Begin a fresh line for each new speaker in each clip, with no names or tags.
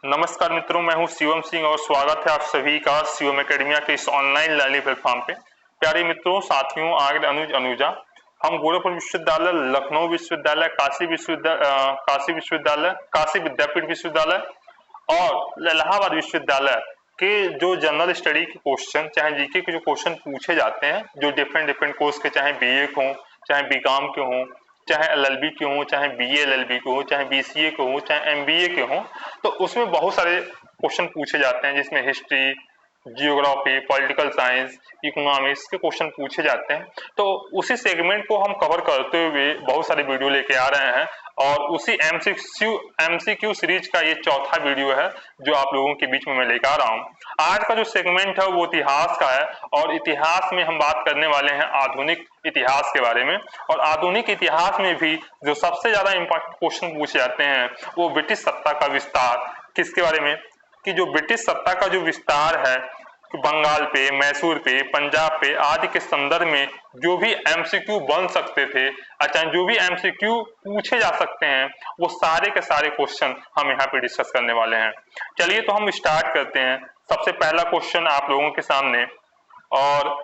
नमस्कार मित्रों, मैं हूं शिवम सिंह और स्वागत है आप सभी का शिवम एकेडमिया के इस ऑनलाइन लर्निंग प्लेटफॉर्म पे। प्यारे मित्रों, साथियों, आगे अनुजा हम गोरखपुर विश्वविद्यालय, लखनऊ विश्वविद्यालय, काशी विश्वविद्यालय, काशी विद्यापीठ विश्वविद्यालय और इलाहाबाद विश्वविद्यालय के जो जनरल स्टडी के क्वेश्चन, चाहे जीके के जो क्वेश्चन पूछे जाते हैं, जो डिफरेंट डिफरेंट कोर्स के, चाहे बीए के हों, चाहे बीकॉम के हों, चाहे एलएलबी के हों, चाहे बीए एलएलबी के हों, चाहे बीसीए के हों, चाहे एमबीए के हों, तो उसमें बहुत सारे क्वेश्चन पूछे जाते हैं, जिसमें history, geography, political science, economics के क्वेश्चन पूछे जाते हैं। तो उसी सेगमेंट को हम कवर करते हुए बहुत सारे वीडियो लेके आ रहे हैं और उसी एमसीक्यू सीरीज का ये चौथा वीडियो है जो आप लोगों के बीच में मैं लेकर आ रहा हूँ। आज का जो सेगमेंट है वो इतिहास का है और इतिहास में हम बात करने वाले हैं आधुनिक इतिहास के बारे में। और आधुनिक इतिहास में भी जो सबसे ज्यादा इंपॉर्टेंट क्वेश्चन पूछे जाते हैं वो ब्रिटिश सत्ता का विस्तार, किसके बारे में, कि जो ब्रिटिश सत्ता का जो विस्तार है बंगाल पे, मैसूर पे, पंजाब पे आदि के संदर्भ में जो भी एमसीक्यू बन सकते थे, अच्छा जो भी एमसीक्यू पूछे जा सकते हैं, वो सारे के सारे क्वेश्चन हम यहाँ पे डिस्कस करने वाले हैं। चलिए तो हम स्टार्ट करते हैं। सबसे पहला क्वेश्चन आप लोगों के सामने, और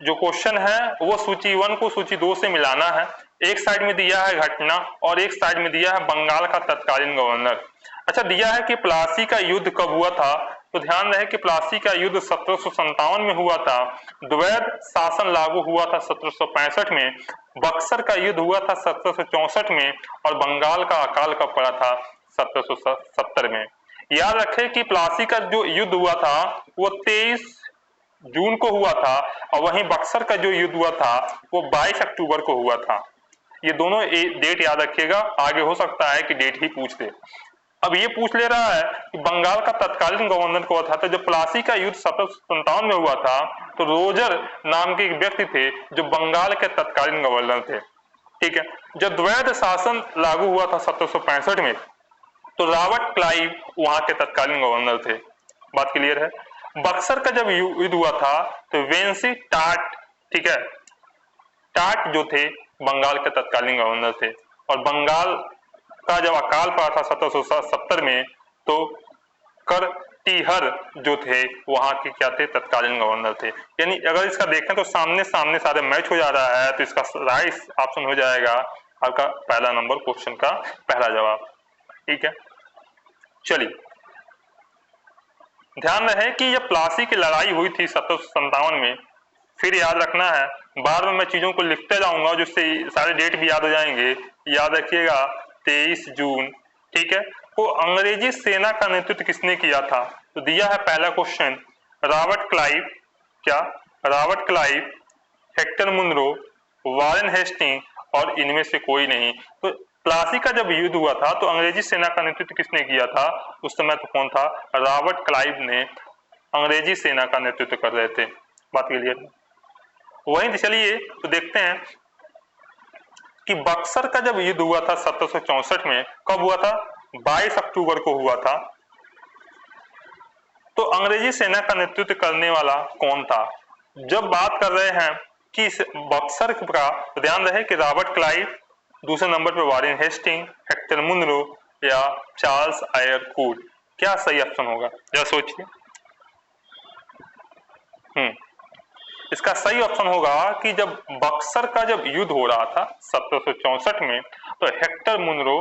जो क्वेश्चन है वो सूची 1 को सूची 2 से मिलाना है। एक साइड में दिया है घटना और एक साइड में दिया है बंगाल का तत्कालीन गवर्नर। अच्छा, दिया है कि प्लासी का युद्ध कब हुआ था, तो ध्यान रहे कि प्लासी का युद्ध 1757 में हुआ था। द्वैध शासन लागू हुआ था 1765 में। बक्सर का युद्ध हुआ था 1764 में और बंगाल का अकाल कब पड़ा था, 1770 में। याद रखें कि प्लासी का जो युद्ध हुआ था वो 23 जून को हुआ था और वहीं बक्सर का जो युद्ध हुआ था वो 22 अक्टूबर को हुआ था। ये दोनों डेट याद रखिएगा, आगे हो सकता है कि डेट ही पूछ दे। अब ये पूछ ले रहा है कि बंगाल का तत्कालीन गवर्नर कौन था। तो जब प्लासी का युद्ध 1757 में हुआ था तो रोजर नाम के एक व्यक्ति थे जो बंगाल के तत्कालीन गवर्नर थे। ठीक है। जब द्वैध शासन लागू हुआ था 1765 में तो रॉबर्ट क्लाइव वहां के तत्कालीन गवर्नर थे। बात क्लियर है। बक्सर का जब युद्ध हुआ था तो वेंसी टाट, ठीक है, टाट जो थे बंगाल के तत्कालीन गवर्नर थे। और बंगाल का जब अकाल पड़ा था 1770 में तो करटीहर जो थे वहां के क्या थे, तत्कालीन गवर्नर थे। यानी अगर इसका देखें तो सामने सामने सारे मैच हो जा रहा है, तो इसका राइट ऑप्शन हो जाएगा आपका पहला नंबर क्वेश्चन का पहला जवाब। ठीक है, चलिए ध्यान रहे कि जब प्लासी की लड़ाई हुई थी 1757 में, फिर याद रखना है, बाद में मैं चीजों को लिखते जाऊंगा जिससे सारे डेट भी याद हो जाएंगे। याद रखिएगा 23 जून। ठीक है। तो अंग्रेजी सेना का नेतृत्व किसने किया था, तो दिया है पहला क्वेश्चन रॉबर्ट क्लाइव, क्या Robert Clive, Hector Munro, Warren Hasting और इनमें से कोई नहीं। तो प्लासी का जब युद्ध हुआ था तो अंग्रेजी सेना का नेतृत्व किसने किया था, उस समय तो कौन था, रॉबर्ट क्लाइव ने अंग्रेजी सेना का नेतृत्व कर रहे थे। बात क्लियर है। वहीं चलिए तो देखते हैं कि बक्सर का जब युद्ध हुआ था 1764 में, कब हुआ था, 22 अक्टूबर को हुआ था। तो अंग्रेजी सेना का नेतृत्व करने वाला कौन था। जब बात कर रहे हैं कि बक्सर का, तो ध्यान रहे कि रॉबर्ट क्लाइव, दूसरे नंबर पर वारेन हेस्टिंग, हेक्टर मुनरो या चार्ल्स आयरकूट। क्या सही ऑप्शन होगा, जरा सोचिए। इसका सही ऑप्शन होगा कि जब बक्सर का जब युद्ध हो रहा था 1764 में तो हेक्टर मुनरो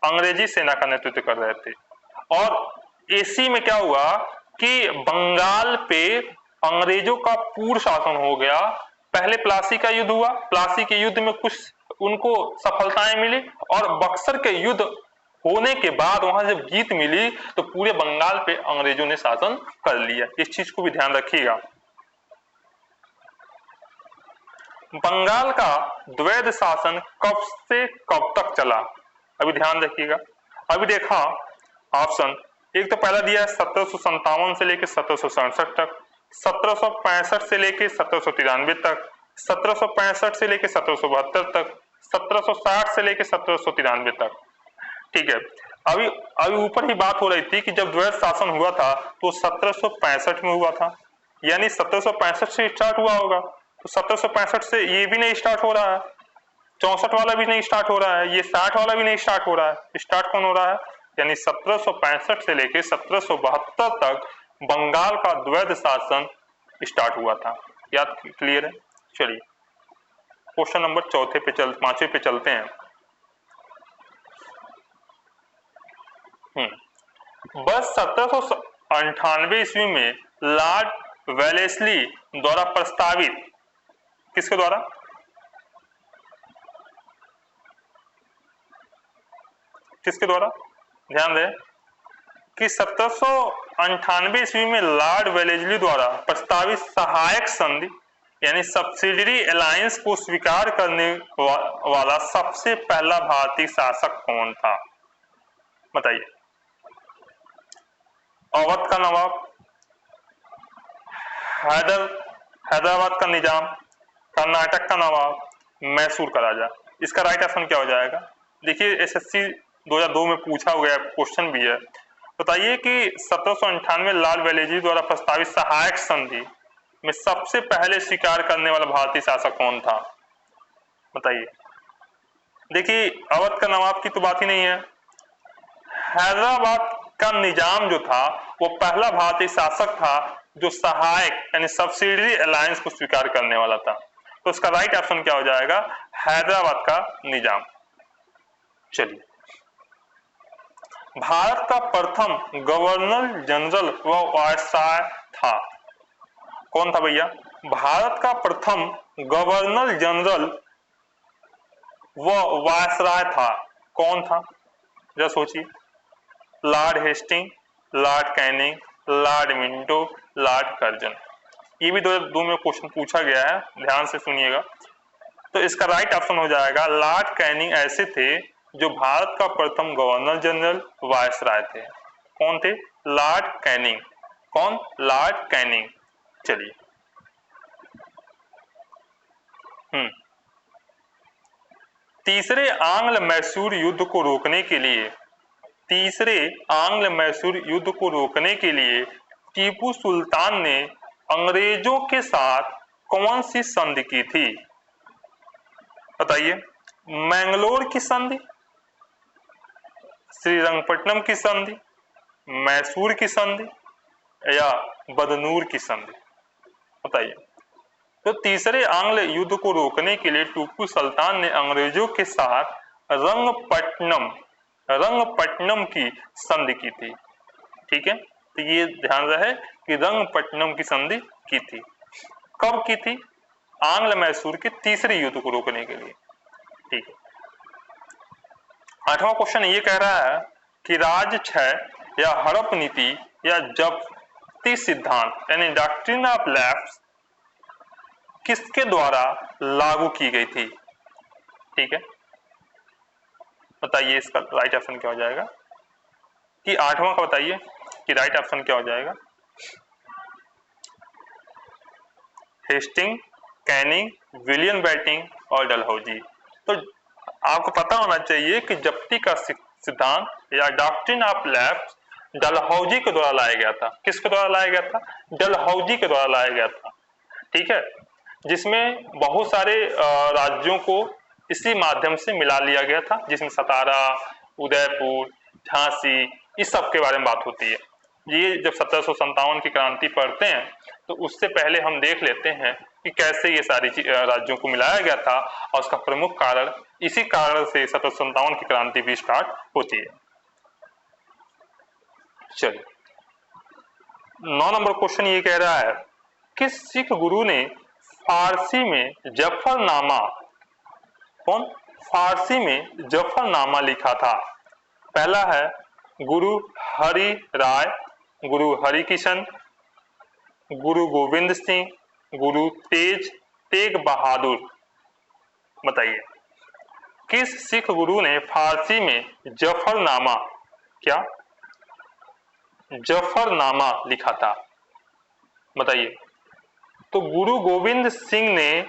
अंग्रेजी सेना का नेतृत्व कर रहे थे। और इसी में क्या हुआ कि बंगाल पे अंग्रेजों का पूर्ण शासन हो गया। पहले प्लासी का युद्ध हुआ, प्लासी के युद्ध में कुछ उनको सफलताएं मिली और बक्सर के युद्ध होने के बाद वहां जब जीत मिली तो पूरे बंगाल पे अंग्रेजों ने शासन कर लिया। इस चीज को भी ध्यान रखिएगा। बंगाल का द्वैध शासन कब से कब तक चला, अभी ध्यान रखिएगा। अभी देखा ऑप्शन, एक तो पहला दिया है 1757 से लेकर 1767 तक, 1765 से लेकर 1793 तक, 1765 से लेकर 1772 तक, 1760 से लेकर 1793 तक। ठीक है। अभी अभी ऊपर ही बात हो रही थी कि जब द्वैध शासन हुआ था तो 1765 में हुआ था, यानी 1765 से स्टार्ट हुआ होगा। तो 1765 से ये भी नहीं स्टार्ट हो रहा है, 64 वाला भी नहीं स्टार्ट हो रहा है, ये 60 वाला भी नहीं स्टार्ट हो रहा है। स्टार्ट कौन हो रहा है, यानी 1765 से लेकर 1772 तक बंगाल का द्वैध शासन स्टार्ट हुआ था। याद क्लियर है? चलिए क्वेश्चन नंबर 5वें पे चलते हैं। बस 1798 ईस्वी में लॉर्ड वेलेस्ली द्वारा प्रस्तावित, किसके द्वारा? किसके द्वारा? ध्यान दें कि 1798 ईस्वी में लॉर्ड वेलेस्ली द्वारा प्रस्तावित सहायक संधि यानी सब्सिडरी अलायंस को स्वीकार करने वाला सबसे पहला भारतीय शासक कौन था? बताइए। अवध का नवाब, हैदराबाद का निजाम, कर्नाटक का नवाब, मैसूर का राजा। इसका राइट ऑप्शन क्या हो जाएगा? देखिए एसएससी 2002 में पूछा हुआ क्वेश्चन भी है। बताइए कि 1798 लॉर्ड वेलेस्ली द्वारा प्रस्तावित सहायक संधि में सबसे पहले स्वीकार करने वाला भारतीय शासक कौन था? बताइए। देखिए अवध का नवाब की तो बात ही नहीं है। हैदराबाद का निजाम जो था वो पहला भारतीय शासक था जो सहायक यानी सब्सिडरी अलायंस को स्वीकार करने वाला था। तो इसका राइट ऑप्शन क्या हो जाएगा? हैदराबाद का निजाम। चलिए, भारत का प्रथम गवर्नर जनरल व वायसराय था, कौन था भैया? भारत का प्रथम गवर्नर जनरल व वायसराय था, कौन था? जरा सोचिए। Lord Hasting, Lord Canning, Lord Minto, Lord Curzon. ये भी 2002 में क्वेश्चन पूछा गया है, ध्यान से सुनिएगा। तो इसका राइट ऑप्शन हो जाएगा लॉर्ड कैनिंग ऐसे थे जो भारत का प्रथम गवर्नर जनरल वायसराय थे। कौन थे? Lord Canning. कौन? Lord Canning. चलिए तीसरे आंग्ल मैसूर युद्ध को रोकने के लिए टीपू सुल्तान ने अंग्रेजों के साथ कौन सी संधि की थी? बताइए। मैंगलोर की संधि, श्रीरंगपट्टनम की संधि, मैसूर की संधि या बदनूर की संधि? बताइए। तो तीसरे आंग्ल युद्ध को रोकने के लिए टीपू सुल्तान ने अंग्रेजों के साथ रंगपट्टनम की संधि की थी। ठीक है, तो ये ध्यान रहे कि रंगपट्टनम की संधि की थी। कब की थी? आंग्ल मैसूर के तीसरे युद्ध को रोकने के लिए। ठीक है। 8वां क्वेश्चन ये कह रहा है कि राजक्षय या हड़प नीति या जब्ती सिद्धांत यानी डॉक्ट्रिन ऑफ लैप्स किसके द्वारा लागू की गई थी? ठीक है, बताइए इसका राइट ऑप्शन क्या हो जाएगा? कि 8वां का बताइए कि राइट ऑप्शन क्या हो जाएगा? हेस्टिंग, कैनिंग, विलियम बेंटिंक और डलहौजी। तो आपको पता होना चाहिए कि जब्ती का सिद्धांत या डॉक्ट्रिन ऑफ लैप्स डलहौजी के द्वारा लाया गया था। किसके द्वारा लाया गया था? डलहौजी के द्वारा लाया गया था। ठीक है, जिसमें बहुत सारे राज्यों को इसी माध्यम से मिला लिया गया था, जिसमें सतारा, उदयपुर, झांसी, इस सब के बारे में बात होती है। ये जब 1757 की क्रांति पढ़ते हैं तो उससे पहले हम देख लेते हैं कि कैसे ये सारी राज्यों को मिलाया गया था, और उसका प्रमुख कारण इसी कारण से 1757 की क्रांति भी स्टार्ट होती है। चलिए 9 नंबर क्वेश्चन ये कह रहा है किस सिख गुरु ने फारसी में जफरनामा जफरनामा लिखा था? पहला है गुरु हरि राय, गुरु हरि किशन, गुरु गोविंद सिंह, गुरु तेग बहादुर। बताइए किस सिख गुरु ने फारसी में जफरनामा लिखा था? बताइए। तो गुरु गोविंद सिंह ने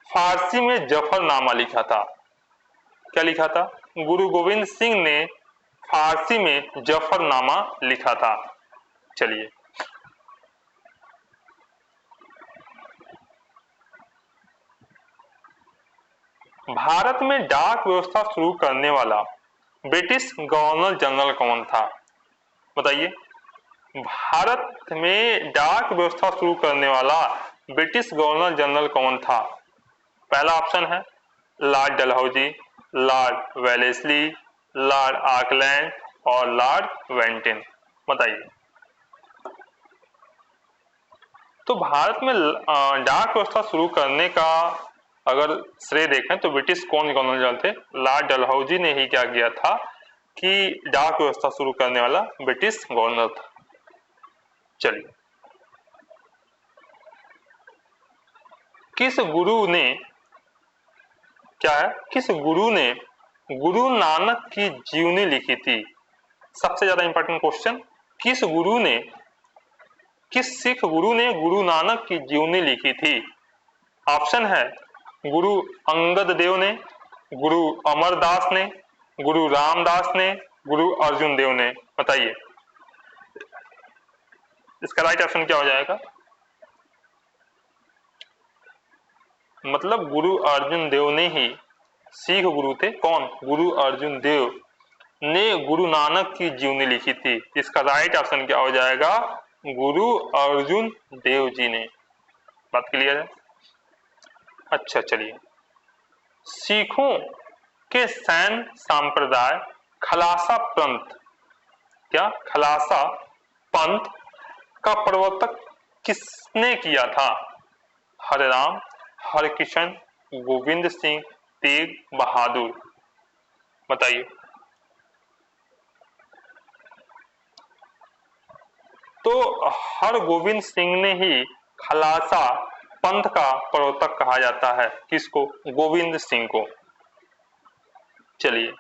फारसी में जफरनामा लिखा था। क्या लिखा था? गुरु गोविंद सिंह ने फारसी में जफरनामा लिखा था। चलिए भारत में डाक व्यवस्था शुरू करने वाला ब्रिटिश गवर्नर जनरल कौन था? बताइए। भारत में डाक व्यवस्था शुरू करने वाला ब्रिटिश गवर्नर जनरल कौन था? पहला ऑप्शन है Lord Dalhousie, Lord Wellesley, Lord Auckland और लॉर्ड वेंटिन। बताइए। तो भारत में डाक व्यवस्था शुरू करने का अगर श्रेय देखें तो ब्रिटिश कौन गवर्नर जनरल थे? लॉर्ड डलहौजी ने ही क्या किया था कि डाक व्यवस्था शुरू करने वाला ब्रिटिश गवर्नर था। चलिए, किस गुरु ने क्या है, किस गुरु ने गुरु नानक की जीवनी लिखी थी? सबसे ज्यादा इंपॉर्टेंट क्वेश्चन, किस गुरु ने, किस सिख गुरु ने गुरु नानक की जीवनी लिखी थी? ऑप्शन है गुरु अंगद देव ने, गुरु अमरदास ने, गुरु रामदास ने, गुरु अर्जुन देव ने। बताइए, इसका राइट ऑप्शन क्या हो जाएगा? मतलब गुरु अर्जुन देव ने ही, सिख गुरु थे कौन? गुरु अर्जुन देव ने गुरु नानक की जीवनी लिखी थी। इसका राइट ऑप्शन क्या हो जाएगा? गुरु अर्जुन देव जी ने। बात क्लियर है? अच्छा, चलिए, सिखों के सैन्य संप्रदाय खलासा पंथ, क्या खलासा पंथ का प्रवर्तक किसने किया था? हरिराम, हरकिशन, गोविंद सिंह, तेग बहादुर। बताइए। तो हरगोविंद सिंह ने ही खलासा पंथ का प्रवर्तक कहा जाता है। किसको? गोविंद सिंह को। चलिए,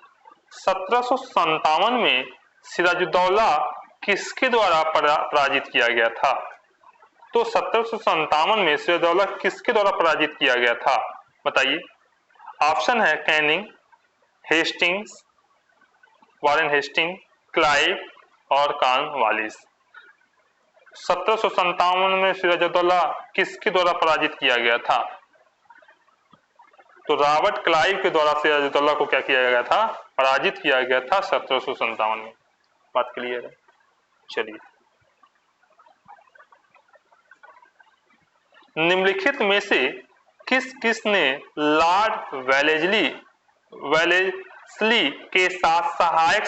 1757 में सिराजुद्दौला किसके द्वारा पराजित किया गया था? तो 1757 में सिराजुद्दौला किसके द्वारा पराजित किया गया था? बताइए। ऑप्शन है Canning, Hastings, Warren Hasting, Clive और कॉर्नवालिस। 1757 में सिराजुद्दौला किसके द्वारा पराजित किया गया था? तो रॉबर्ट क्लाइव के द्वारा सिराजुद्दौला को क्या किया गया था? पराजित किया गया था 1757 में। बात क्लियर है? चलिए, निम्नलिखित में से किस किस ने लॉर्ड वेलेस्ली के साथ सहायक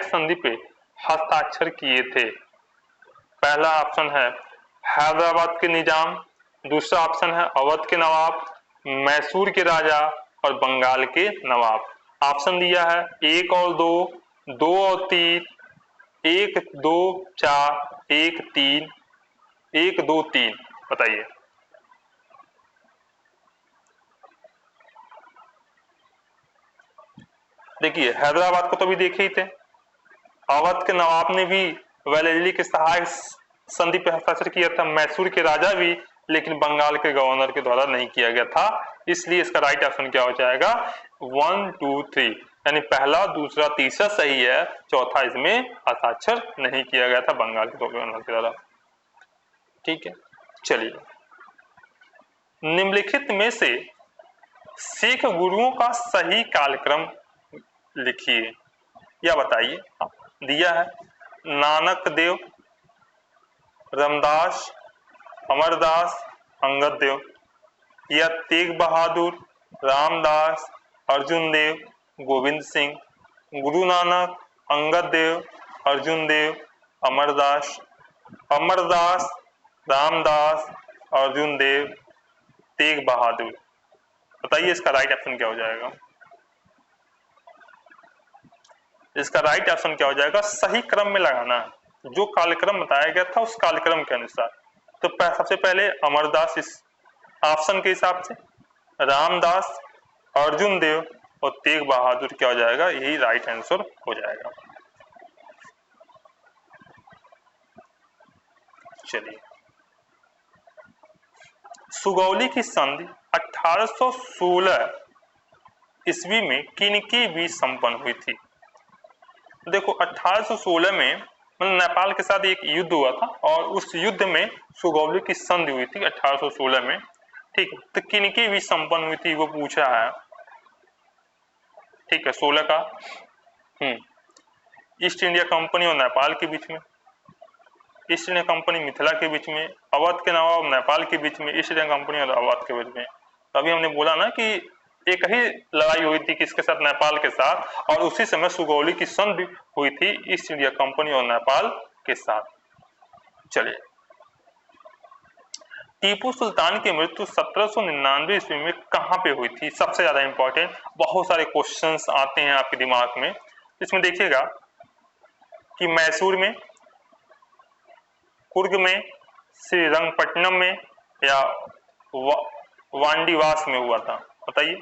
संधि पे हस्ताक्षर किए थे? पहला ऑप्शन है हैदराबाद के निजाम, दूसरा ऑप्शन है अवध के नवाब, मैसूर के राजा और बंगाल के नवाब। ऑप्शन दिया है 1 और 2, 2 और 3, 1 2 4, 1 3, 1 2 3। बताइए। देखिए, हैदराबाद को तो भी देखे ही थे, अवध के नवाब ने भी वेलेस्ली के सहायक संधि पर हस्ताक्षर किया था, मैसूर के राजा भी, लेकिन बंगाल के गवर्नर के द्वारा नहीं किया गया था। इसलिए इसका राइट ऑप्शन क्या हो जाएगा? 1 2 3, यानी पहला, दूसरा, तीसरा सही है, चौथा इसमें हस्ताक्षर नहीं किया गया था बंगाल के गवर्नर के द्वारा। ठीक है, चलिए, निम्नलिखित में से सिख गुरुओं का सही कालक्रम लिखिए या बताइए। दिया है नानक देव, रामदास, अमरदास, अंगद देव, या तेग बहादुर, रामदास, अर्जुन देव, गोविंद सिंह, गुरु नानक, अंगद देव, अर्जुन देव, अमरदास, रामदास, अर्जुन देव, तेग बहादुर। बताइए, इसका राइट ऑप्शन क्या हो जाएगा? इसका राइट ऑप्शन क्या हो जाएगा? सही क्रम में लगाना है, जो कालक्रम बताया गया था उस कालक्रम के अनुसार। तो सबसे पहले अमरदास इस ऑप्शन के हिसाब से, रामदास, अर्जुन देव और तेग बहादुर क्या हो जाएगा? यही राइट आंसर हो जाएगा। चलिए, सुगौली की संधि 1816 ईस्वी में किनके बीच संपन्न हुई थी? देखो, 1816 में मतलब नेपाल के साथ एक युद्ध हुआ था और उस युद्ध में सुगौली की संधि हुई थी 1816 में। ठीक है, तो किनके बीच संपन्न हुई थी वो पूछा है। ठीक है 16 का। ईस्ट इंडिया कंपनी और नेपाल के बीच में, ईस्ट इंडिया कंपनी मिथिला के बीच में, अवध के नवाब नेपाल के बीच में, ईस्ट इंडिया कंपनी और अवध के बीच में। तो अभी हमने बोला ना कि एक ही लड़ाई हुई थी किसके साथ, नेपाल के साथ, और उसी समय सुगौली की संधि हुई थी ईस्ट इंडिया कंपनी और नेपाल के साथ। चलिए, टीपू सुल्तान की मृत्यु 1799 ईस्वी में कहां पे हुई थी, सबसे ज्यादा इंपॉर्टेंट, बहुत सारे क्वेश्चंस आते हैं आपके दिमाग में। इसमें देखिएगा कि मैसूर में, कुर्ग में, श्रीरंगपट्टनम में या वांडीवास में हुआ था, बताइए।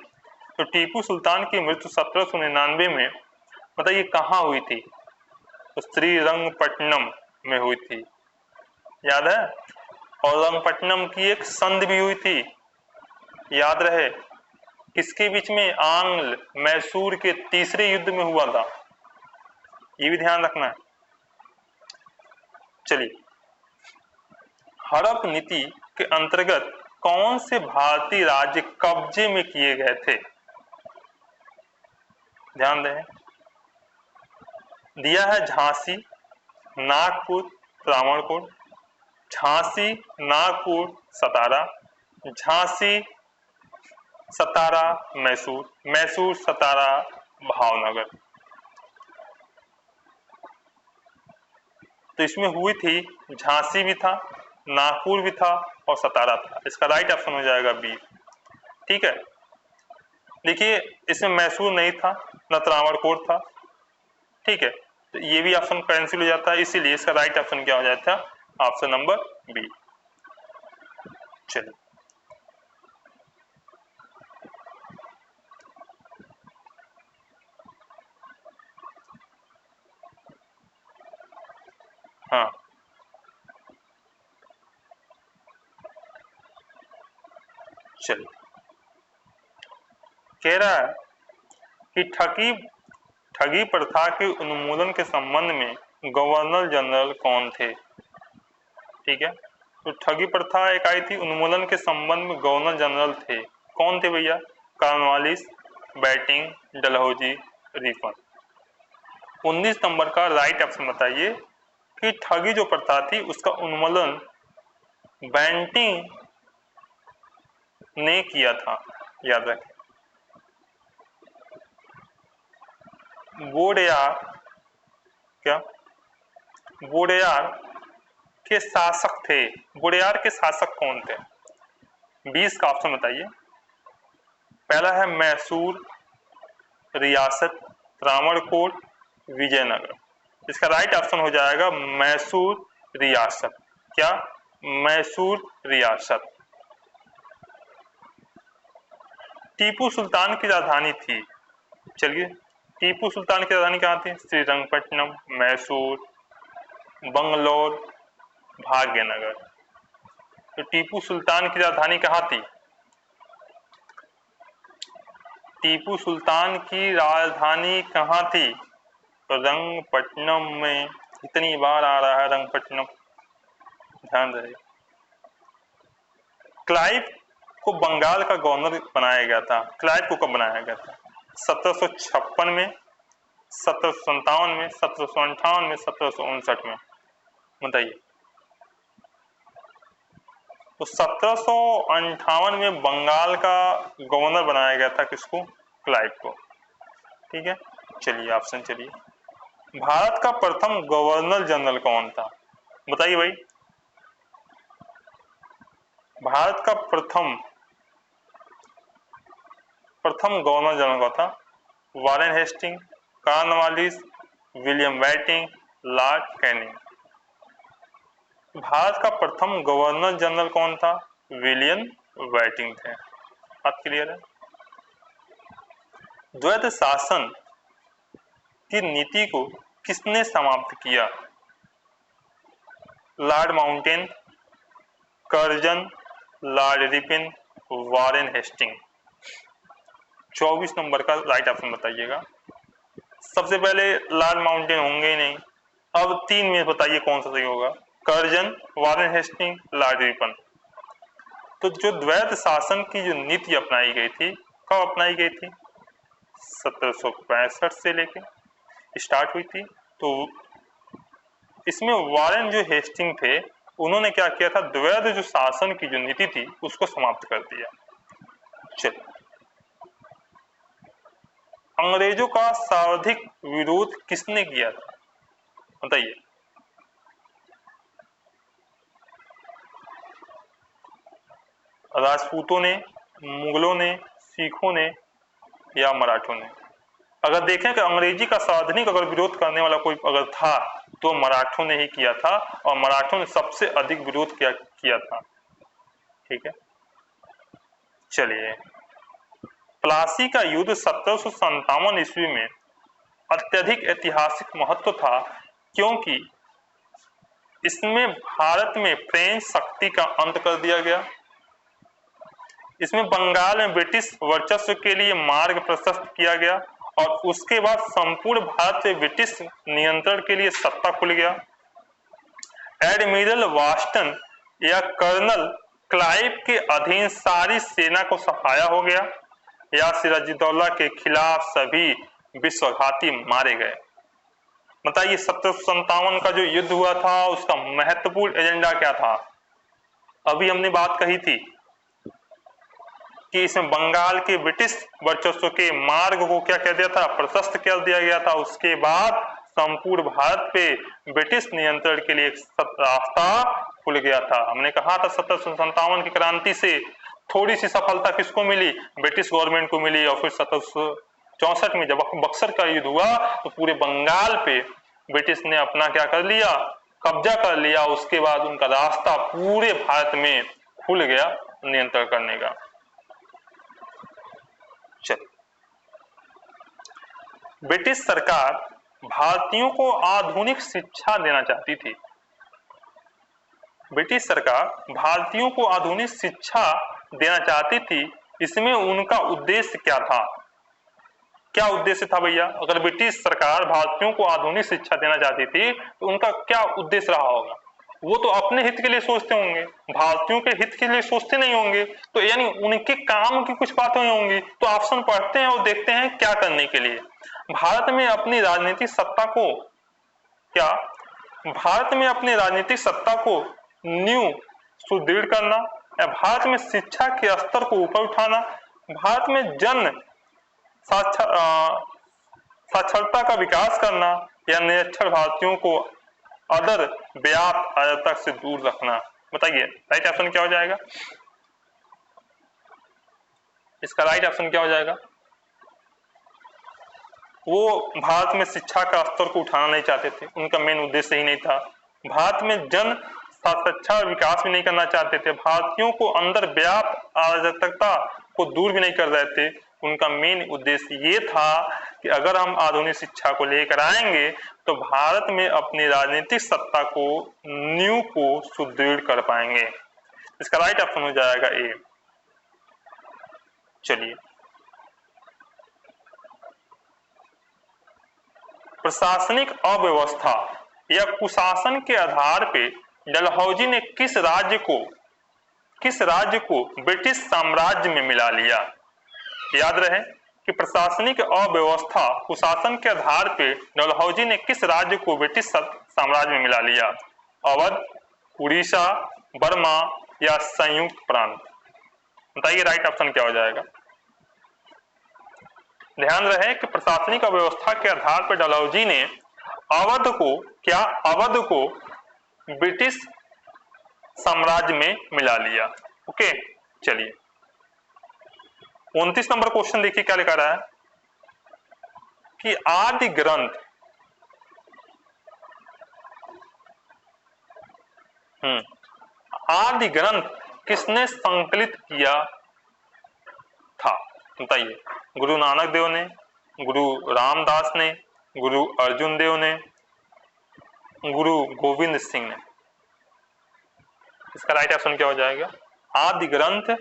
तो टीपू सुल्तान की मृत्यु 1799 में बताइए कहाँ हुई थी, तो श्रीरंगपट्टनम में हुई थी, याद है। और रंगपट्टनम की एक संधि भी हुई थी, याद रहे, किसके बीच में, आंग्ल मैसूर के तीसरे युद्ध में हुआ था, ये भी ध्यान रखना है। चलिए, हड़प नीति के अंतर्गत कौन से भारतीय राज्य कब्जे में किए गए थे, ध्यान दें। दिया है झांसी, नागपुर, त्रावणकोर, झांसी, नागपुर, सतारा, झांसी, सतारा, मैसूर, मैसूर, सतारा, भावनगर। तो इसमें हुई थी, झांसी भी था, नागपुर भी था और सतारा था। इसका राइट ऑप्शन हो जाएगा बी, ठीक है। देखिए, इसमें मैसूर नहीं था, न त्रावणकोर था, ठीक है, तो ये भी ऑप्शन कैंसिल हो जाता है, इसीलिए इसका राइट ऑप्शन क्या हो जाता है, ऑप्शन नंबर बी। चलिए, हाँ, चलिए, कह रहा है कि ठगी प्रथा के उन्मूलन के संबंध में गवर्नर जनरल कौन थे, ठीक है। तो ठगी प्रथा एक आई थी, उन्मूलन के संबंध में गवर्नर जनरल थे, कौन थे भैया, Cornwallis, batting, Dalhousie, Ripon. 19 number का राइट ऑप्शन बताइए कि ठगी जो प्रथा थी उसका उन्मूलन बैंटिंग ने किया था, याद रखें। वोडेयार, क्या वोडेयार के शासक थे, वोडेयार के शासक कौन थे, 20 का ऑप्शन बताइए। पहला है मैसूर रियासत, त्रावणकोर, विजयनगर। इसका राइट ऑप्शन हो जाएगा मैसूर रियासत, क्या, मैसूर रियासत। टीपू सुल्तान की राजधानी थी, चलिए, टीपू सुल्तान की राजधानी कहाँ थी, श्रीरंगपट्टनम, मैसूर, बंगलौर, भाग्यनगर। तो टीपू सुल्तान की राजधानी कहाँ थी, टीपू सुल्तान की राजधानी कहाँ थी, तो रंगपट्टनम में। इतनी बार आ रहा है रंगपट्टनम, ध्यान रहे। क्लाइव को बंगाल का गवर्नर बनाया गया था, क्लाइव को कब बनाया गया था, 1756 में, 1757 में, 1758 में, 1759 में, बताइए। तो 1758 में बंगाल का गवर्नर बनाया गया था, किसको, क्लाइव को, ठीक है। चलिए, ऑप्शन चलिए, भारत का प्रथम गवर्नर जनरल कौन था, बताइए भाई। भारत का प्रथम गवर्नर जनरल कौन था, Warren Hasting, Cornwallis, William Bentinck, Lord Canning. Bharat का प्रथम गवर्नर जनरल कौन था, विलियम बैटिंग थे, बात क्लियर है। द्वैत शासन की नीति को किसने समाप्त किया, Lord Mountbatten, Curzon, Lord Ripon, Warren Hasting. 24 number का राइट ऑप्शन बताइएगा। सबसे पहले लॉर्ड माउंटेन होंगे ही नहीं, अब 3 में बताइए कौन सा सही होगा, Curzon, Warren Hasting, Lord Ripon. तो जो द्वैत शासन की जो नीति अपनाई गई थी, कब अपनाई गई थी, 1765 से लेके स्टार्ट हुई थी। तो इसमें वारेन जो हेस्टिंग थे उन्होंने क्या किया था, द्वैध जो शासन की जो नीति थी उसको समाप्त कर दिया। चलिए, अंग्रेजों का सर्वाधिक विरोध किसने किया था बताइए। राजपूतों ने, मुगलों ने, सिखों ने या मराठों ने? अगर देखें कि अंग्रेजी का सर्वाधिक अगर विरोध करने वाला कोई अगर था तो मराठों ने ही किया था, और मराठों ने सबसे अधिक विरोध किया था। ठीक है, चलिए, प्लासी का युद्ध 1757 ईस्वी में अत्यधिक ऐतिहासिक महत्व था क्योंकि इसमें भारत में फ्रेंच शक्ति का अंत कर दिया गया। इसमें बंगाल में ब्रिटिश वर्चस्व के लिए मार्ग प्रशस्त किया गया और उसके बाद संपूर्ण भारत से ब्रिटिश नियंत्रण के लिए सत्ता खुल गया। एडमिरल वास्टन या कर्नल क्लाइव के अधीन सारी सेना को सफाया हो गया या सिराजुद्दौला के खिलाफ सभी विश्वघाती मारे गए। बताइए 1757 का जो युद्ध हुआ था उसका महत्वपूर्ण एजेंडा क्या था? अभी हमने बात कही थी कि इसमें बंगाल के ब्रिटिश वर्चस्व के मार्ग को क्या कह दिया था, प्रशस्त कर दिया गया था। उसके बाद संपूर्ण भारत पे ब्रिटिश नियंत्रण के लिए एक रास्ता खुल गया था। हमने कहा था 1757 की क्रांति से थोड़ी सी सफलता किसको मिली, ब्रिटिश गवर्नमेंट को मिली, और फिर 1764 में जब बक्सर का युद्ध हुआ तो पूरे बंगाल पे ब्रिटिश ने अपना क्या कर लिया, कब्जा कर लिया। उसके बाद उनका रास्ता पूरे भारत में खुल गया नियंत्रण करने का। चलिए, ब्रिटिश सरकार भारतीयों को आधुनिक शिक्षा देना चाहती थी। ब्रिटिश सरकार भारतीयों को आधुनिक शिक्षा देना चाहती थी। इसमें उनका उद्देश्य क्या था? क्या उद्देश्य था भैया? अगर ब्रिटिश सरकार भारतीयों को आधुनिक शिक्षा देना चाहती थी तो उनका क्या उद्देश्य रहा होगा? वो तो अपने हित के लिए सोचते होंगे, भारतीयों के हित के लिए सोचते नहीं होंगे। तो यानी उनके काम की कुछ बातें होंगी। तो ऑप्शन पढ़ते हैं और देखते हैं क्या करने के लिए। भारत में अपनी राजनीतिक सत्ता को क्या, भारत में अपनी राजनीतिक सत्ता को न्यू सुदृढ़ करना, या भारत में शिक्षा के स्तर को ऊपर उठाना, भारत में जन साक्षरता का विकास करना, या निरक्षर भारतीयों को अदर व्याप्त अराजकता से दूर रखना। बताइए राइट ऑप्शन क्या हो जाएगा? इसका राइट ऑप्शन क्या हो जाएगा? वो भारत में शिक्षा का स्तर को उठाना नहीं चाहते थे, उनका मेन उद्देश्य ही नहीं था। भारत में जन साक्षरता विकास भी नहीं करना चाहते थे, भारतीयों को अंदर व्याप्त अराजकता को दूर भी नहीं कर रहे थे। उनका मेन उद्देश्य ये था कि अगर हम आधुनिक शिक्षा को लेकर आएंगे तो भारत में अपनी राजनीतिक सत्ता को न्यू को सुदृढ़ कर पाएंगे। इसका राइट ऑप्शन हो जाएगा ए। चलिए, प्रशासनिक अव्यवस्था या कुशासन के आधार पे डलहौजी ने किस राज्य को ब्रिटिश साम्राज्य में मिला लिया? याद रहे कि प्रशासनिक अव्यवस्था कुशासन के आधार पे डलहौजी ने किस राज्य को ब्रिटिश साम्राज्य में मिला लिया? अवध, उड़ीसा, बर्मा या संयुक्त प्रांत? बताइए राइट ऑप्शन क्या हो जाएगा? ध्यान रहे कि प्रशासनिक अव्यवस्था के आधार पर डलहौजी ने अवध को ब्रिटिश साम्राज्य में मिला लिया। ओके, चलिए 29 नंबर क्वेश्चन देखिए क्या लिखा रहा है कि आदि ग्रंथ किसने संकलित किया था? बताइए, गुरु नानक देव ने, गुरु रामदास ने, गुरु अर्जुन देव ने, गुरु गोविंद सिंह ने? इसका राइट ऑप्शन क्या हो जाएगा? आदि ग्रंथ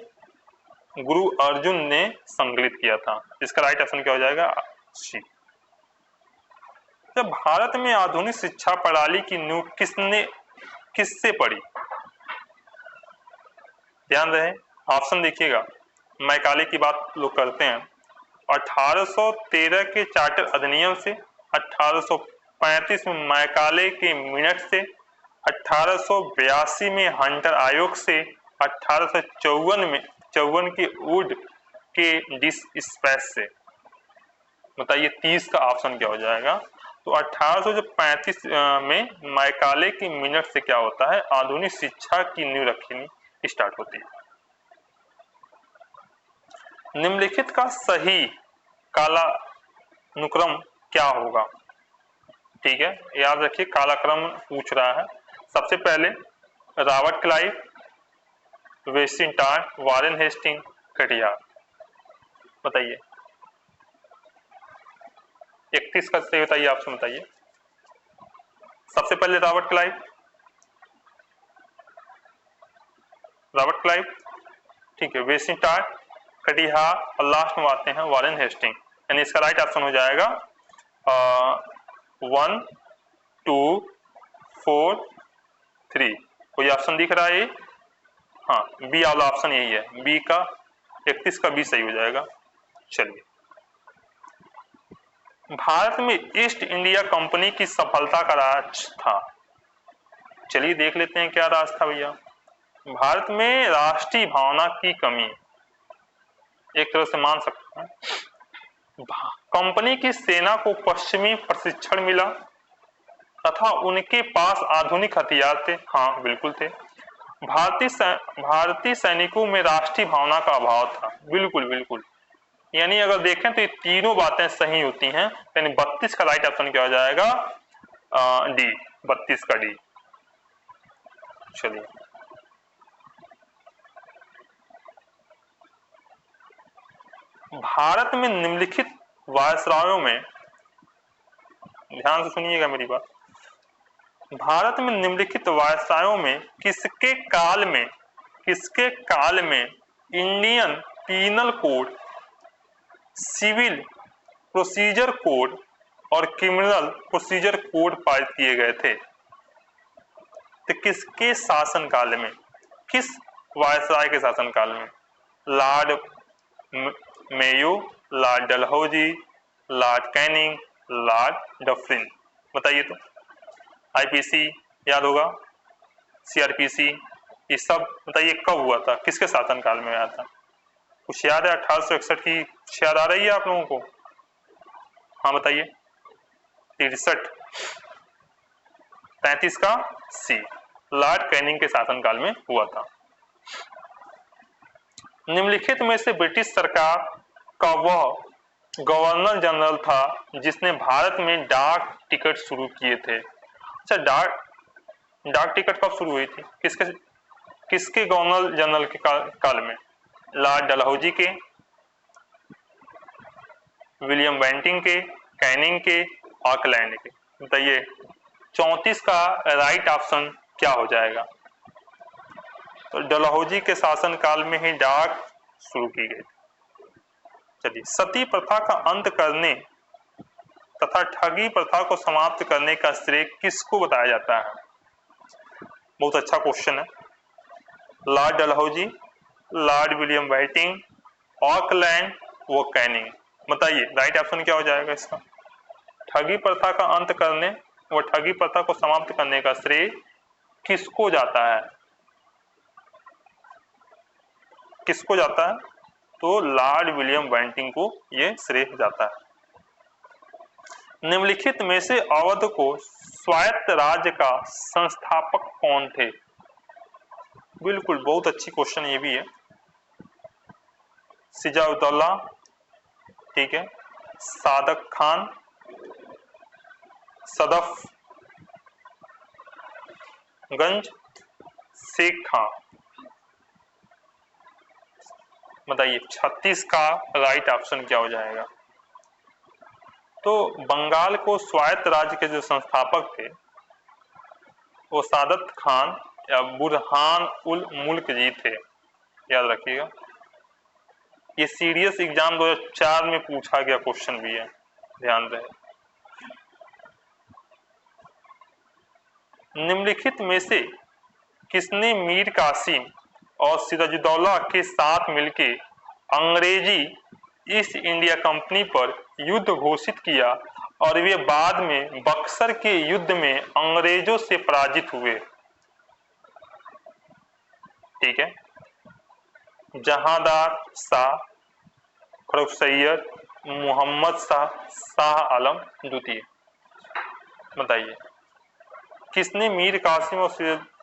गुरु अर्जुन ने संकलित किया था। इसका राइट ऑप्शन क्या हो जाएगा? सी। जब भारत में आधुनिक शिक्षा प्रणाली की नींव किससे पड़ी? ध्यान रहे, ऑप्शन देखिएगा। मैकाले की बात लोग करते हैं 1813 के चार्टर अधिनियम से, 1835 में मैकाले के मिनट से, 1882 में हंटर आयोग से, 1854 के वुड के डिस्पैच से। बताइए 30 का ऑप्शन क्या हो जाएगा? तो 1835 में मैकाले की मिनट से क्या होता है? आधुनिक शिक्षा की नींव रखनी स्टार्ट होती है। निम्नलिखित का सही कालानुक्रम क्या होगा? ठीक है, याद रखिए कालाक्रम पूछ रहा है। सबसे पहले रॉबर्ट क्लाइव, वेस्टिंटार्ट, वारेन हेस्टिंग, कटियार। बताइए 31 का सही बताइए, ऑप्शन बताइए। सबसे पहले रॉबर्ट क्लाइव, ठीक है, वेस्टिंटार्ट, कटिहार और लास्ट में आते हैं वारेन हेस्टिंग। यानी इसका राइट ऑप्शन हो जाएगा 1 2 4 3। कोई ऑप्शन दिख रहा है? हाँ, बी वाला ऑप्शन यही है, बी का 31 का बी सही हो जाएगा। चलिए, भारत में ईस्ट इंडिया कंपनी की सफलता का राज था। चलिए देख लेते हैं क्या राज था भैया। भारत में राष्ट्रीय भावना की कमी, एक तरह से मान सकते हैं। कंपनी की सेना को पश्चिमी प्रशिक्षण मिला तथा उनके पास आधुनिक हथियार थे। हाँ बिल्कुल थे। भारतीय सैनिकों में राष्ट्रीय भावना का अभाव था। बिल्कुल बिल्कुल, यानी अगर देखें तो ये तीनों बातें सही होती हैं। यानी 32 का राइट ऑप्शन क्या हो जाएगा? डी, 32 का डी। चलिए, भारत में निम्नलिखित वायसरायों में, ध्यान से सुनिएगा मेरी बात, भारत में निम्नलिखित वायसरायों में किसके काल में Indian Penal Code, Civil Procedure Code और क्रिमिनल प्रोसीजर कोड पारित किए गए थे? तो किसके शासन काल में, किस वायसराय के शासन काल में? Lord Mayo, Lord Dalhousie, Lord Canning, Lord Dufferin. बताइए तो। आईपीसी याद होगा, सीआरपीसी, ये सब बताइए कब हुआ था, किसके शासन काल में आया था? कुछ याद है? 1861 की कुछ याद आ रही है आप लोगों को? हाँ बताइए। 63, 35 का सी, लॉर्ड कैनिंग के शासनकाल में हुआ था। निम्नलिखित में से ब्रिटिश सरकार का वह गवर्नर जनरल था जिसने भारत में डाक टिकट शुरू किए थे? अच्छा, डाक टिकट कब शुरू हुई थी? किसके गवर्नर जनरल के काल में? लॉर्ड डलहौजी के, विलियम बेंटिंग के, कैनिंग के, ऑकलैंड के। बताइए 34 का राइट ऑप्शन क्या हो जाएगा? तो डलहौजी के शासन काल में ही डाक शुरू की गई। चलिए, सती प्रथा का अंत करने तथा ठगी प्रथा को समाप्त करने का श्रेय किसको बताया जाता है? बहुत अच्छा क्वेश्चन है। Lord Dalhousie, Lord William Bentinck, Auckland, वो कैनिंग। बताइए राइट ऑप्शन क्या हो जाएगा इसका? ठगी प्रथा का अंत करने व ठगी प्रथा को समाप्त करने का श्रेय किसको जाता है? किसको जाता है? तो लॉर्ड विलियम बेंटिंग को यह श्रेय जाता है। निम्नलिखित में से अवध को स्वायत्त राज्य का संस्थापक कौन थे? बिल्कुल, बहुत अच्छी क्वेश्चन ये भी है। सिजाउद्दौला, ठीक है, सादक खान, सदफगंज, शेख खां। बताइए 36 का राइट ऑप्शन क्या हो जाएगा? तो बंगाल को स्वायत्त राज्य के जो संस्थापक थे वो सादत खान या बुरहान उल मुल्क जी थे। याद रखिएगा, ये सीरियस एग्जाम 2004 में पूछा गया क्वेश्चन भी है, ध्यान रहे। निम्नलिखित में से किसने मीर कासिम और सिराजुद्दौला के साथ मिलकर अंग्रेजी ईस्ट इंडिया कंपनी पर युद्ध घोषित किया और वे बाद में बक्सर के युद्ध में अंग्रेजों से पराजित हुए। ठीक है, जहांदार शाह, फर्रुख सैयद, मोहम्मद शाह, शाह आलम द्वितीय। बताइए किसने मीर कासिम और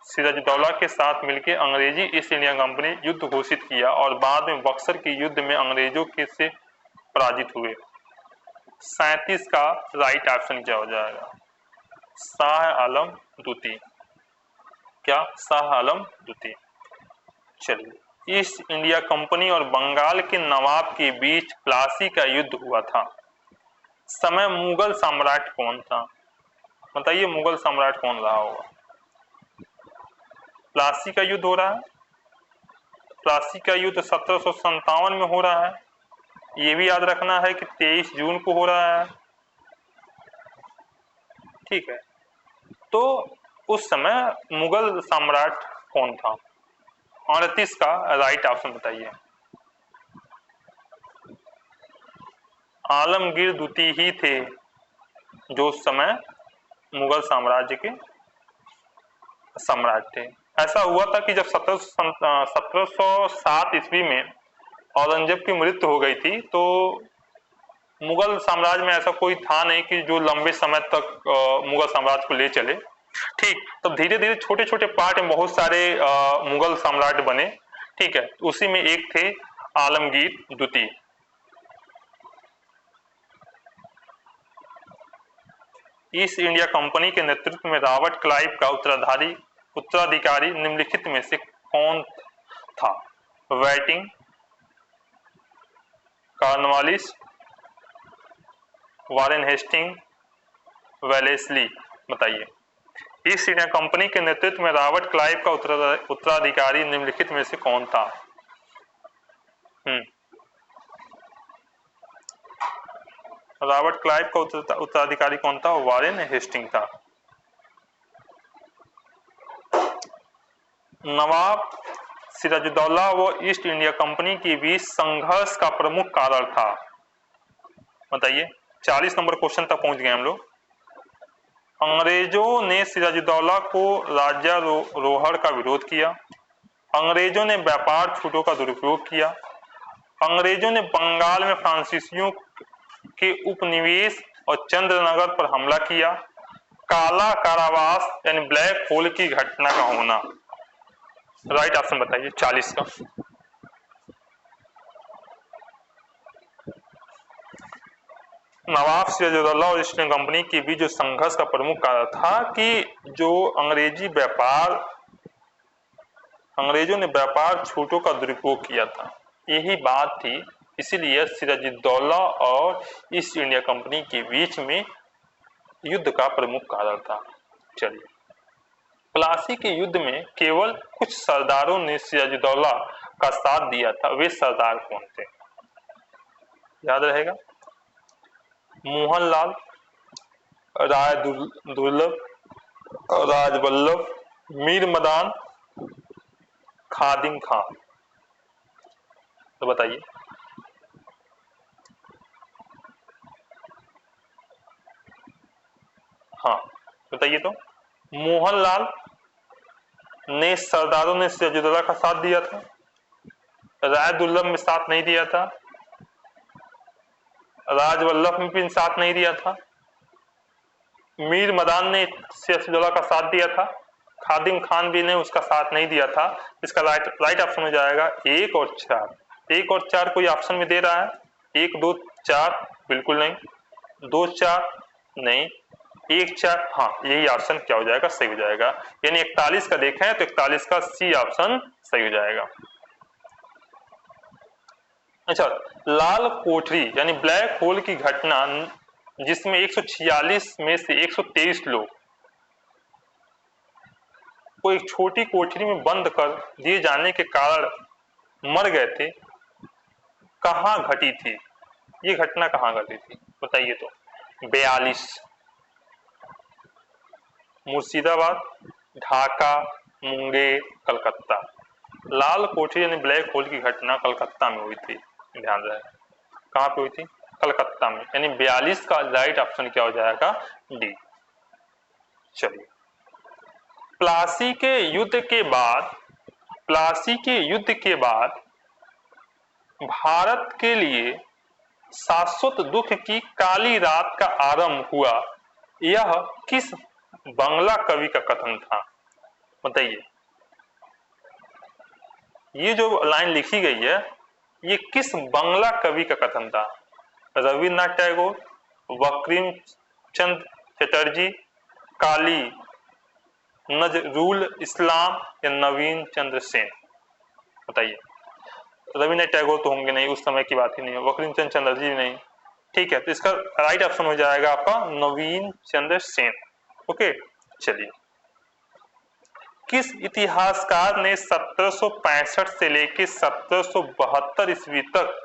सिराजुद्दौला के साथ मिलकर अंग्रेजी ईस्ट इंडिया कंपनी युद्ध घोषित किया और बाद में बक्सर के युद्ध में अंग्रेजों के से पराजित हुए? 37 का राइट ऑप्शन क्या हो जाएगा? शाह आलम द्वितीय। क्या? शाह आलम द्वितीय। चलिए, ईस्ट इंडिया कंपनी और बंगाल के नवाब के बीच प्लासी का युद्ध हुआ था, समय मुगल सम्राट कौन था? बताइए मुगल सम्राट कौन रहा होगा? प्लासी का युद्ध हो रहा है, प्लासी का युद्ध 1757 में हो रहा है। ये भी याद रखना है कि 23 जून को हो रहा है। ठीक है, तो उस समय मुगल सम्राट कौन था? 38 का राइट ऑप्शन बताइए। आलमगीर द्वितीय ही थे जो उस समय मुगल साम्राज्य के सम्राट थे। ऐसा हुआ था कि जब 1707 ईस्वी में औरंगजेब की मृत्यु हो गई थी तो मुगल साम्राज्य में ऐसा कोई था नहीं कि जो लंबे समय तक मुगल साम्राज्य को ले चले। ठीक, तब धीरे धीरे छोटे छोटे पार्ट में बहुत सारे मुगल सम्राट बने। ठीक है, उसी में एक थे आलमगीर द्वितीय। ईस्ट इंडिया कंपनी के नेतृत्व में रॉबर्ट क्लाइव का उत्तराधिकारी निम्नलिखित में से कौन था? वेटिंग, कॉर्नवालिस, वारेन हेस्टिंग, वेलेस्ली। बताइए ईस्ट इंडिया कंपनी के नेतृत्व में रॉबर्ट क्लाइव का उत्तराधिकारी निम्नलिखित में से कौन था? रॉबर्ट क्लाइव का उत्तराधिकारी कौन था? वारेन हेस्टिंग था। नवाब सिराजुद्दौला व ईस्ट इंडिया कंपनी के बीच संघर्ष का प्रमुख कारण था? बताइए, 40 नंबर क्वेश्चन तक पहुंच गए हम लोग। अंग्रेजों ने सिराजुद्दौला को राज्यारोहण का विरोध किया, अंग्रेजों ने व्यापार छूटों का दुरुपयोग किया, अंग्रेजों ने बंगाल में फ्रांसीसियों के उपनिवेश और चंद्रनगर पर हमला किया, काला कारावास यानी ब्लैक होल की घटना का होना। राइट ऑप्शन बताइए 40 का। नवाब सिराजुद्दौला और ईस्ट इंडिया कंपनी के बीच जो संघर्ष का प्रमुख कारण था कि जो अंग्रेजों ने व्यापार छूटों का दुरुपयोग किया था, यही बात थी। इसीलिए सिराजुद्दौला और ईस्ट इंडिया कंपनी के बीच में युद्ध का प्रमुख कारण था। चलिए, प्लासी के युद्ध में केवल कुछ सरदारों ने सिराजुद्दौला का साथ दिया था, वे सरदार कौन थे? याद रहेगा, मोहनलाल, राय दुर्लभ, राजवल्लभ, मीर मदान, खादिम खान। तो बताइए हाँ, बताइए तो। मोहनलाल ने सरदारों ने सिराजुद्दौला का साथ दिया था, राय दुर्लभ में साथ नहीं दिया था, राजवल्लभ में भी साथ नहीं दिया था, मीर मदान ने सिराजुद्दौला का साथ दिया था, खादिम खान भी ने उसका साथ नहीं दिया था। इसका राइट ऑप्शन हो जाएगा 1 और 4। 1 और 4 कोई ऑप्शन में दे रहा है? 1 2 4 बिल्कुल नहीं, 2 4 नहीं, 1 4 हाँ, यही ऑप्शन क्या हो जाएगा? सही हो जाएगा। यानी 41 का देखें तो 41 का सी ऑप्शन सही हो जाएगा। अच्छा, लाल कोठरी यानी ब्लैक होल की घटना जिसमें 146 में से 123 लोग को एक छोटी कोठरी में बंद कर दिए जाने के कारण मर गए थे, कहां घटी थी? ये घटना कहां घटी थी? बताइए तो। 42, मुर्शिदाबाद, ढाका, मुंगेर, कलकत्ता। लाल कोठरी यानी ब्लैक होल की घटना कलकत्ता में हुई थी, ध्यान रहे। कहाँ पे हुई थी? कलकत्ता में। यानी 42 का राइट ऑप्शन क्या हो जाएगा? डी। चलिए, प्लासी के युद्ध के बाद, प्लासी के युद्ध के बाद भारत के लिए शाश्वत दुख की काली रात का आरंभ हुआ, यह किस बांग्ला कवि का कथन था? बताइए, ये जो लाइन लिखी गई है ये किस बांग्ला कवि का कथन था? रविन्द्रनाथ टैगोर, बंकिम चंद्र चटर्जी, काली नजरुल इस्लाम या नवीन चंद्र सेन? बताइए। रविन्द्रनाथ टैगोर तो होंगे नहीं, उस समय की बात ही नहीं है। बंकिम चंद्र चटर्जी नहीं। ठीक है, तो इसका राइट ऑप्शन हो जाएगा आपका नवीन चंद्र सेन। ओके, चलिए, किस इतिहासकार ने 1765 से लेकर 1772 ईस्वी तक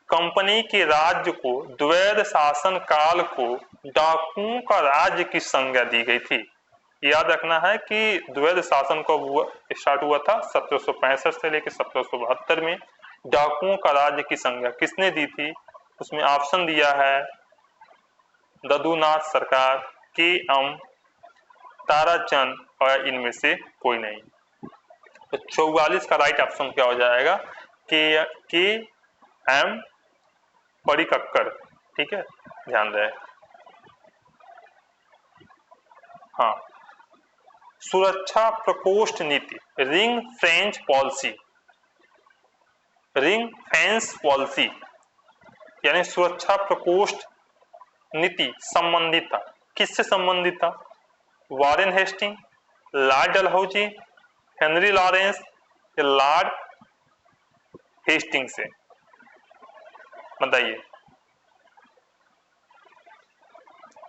कंपनी के राज्य को, द्वैध शासन काल को डाकुओं का राज्य की संज्ञा दी गई थी? याद रखना है कि द्वैध शासन कब स्टार्ट हुआ था? 1765 से लेकर 1772 में। डाकुओं का राज्य की संज्ञा किसने दी थी? उसमें ऑप्शन दिया है ददुनाथ सरकार, के एम ताराचंद और इनमें से कोई नहीं। तो 44 का राइट ऑप्शन क्या हो जाएगा? के एम परिक्कर। ठीक है, ध्यान रहे। हाँ, सुरक्षा प्रकोष्ठ नीति, ring fence policy, ring fence policy यानी सुरक्षा प्रकोष्ठ नीति संबंधित था, किससे संबंधित था? Warren Hasting, Lord Dalhousie, Henry Lawrence या लॉर्ड हेस्टिंग से? बताइए,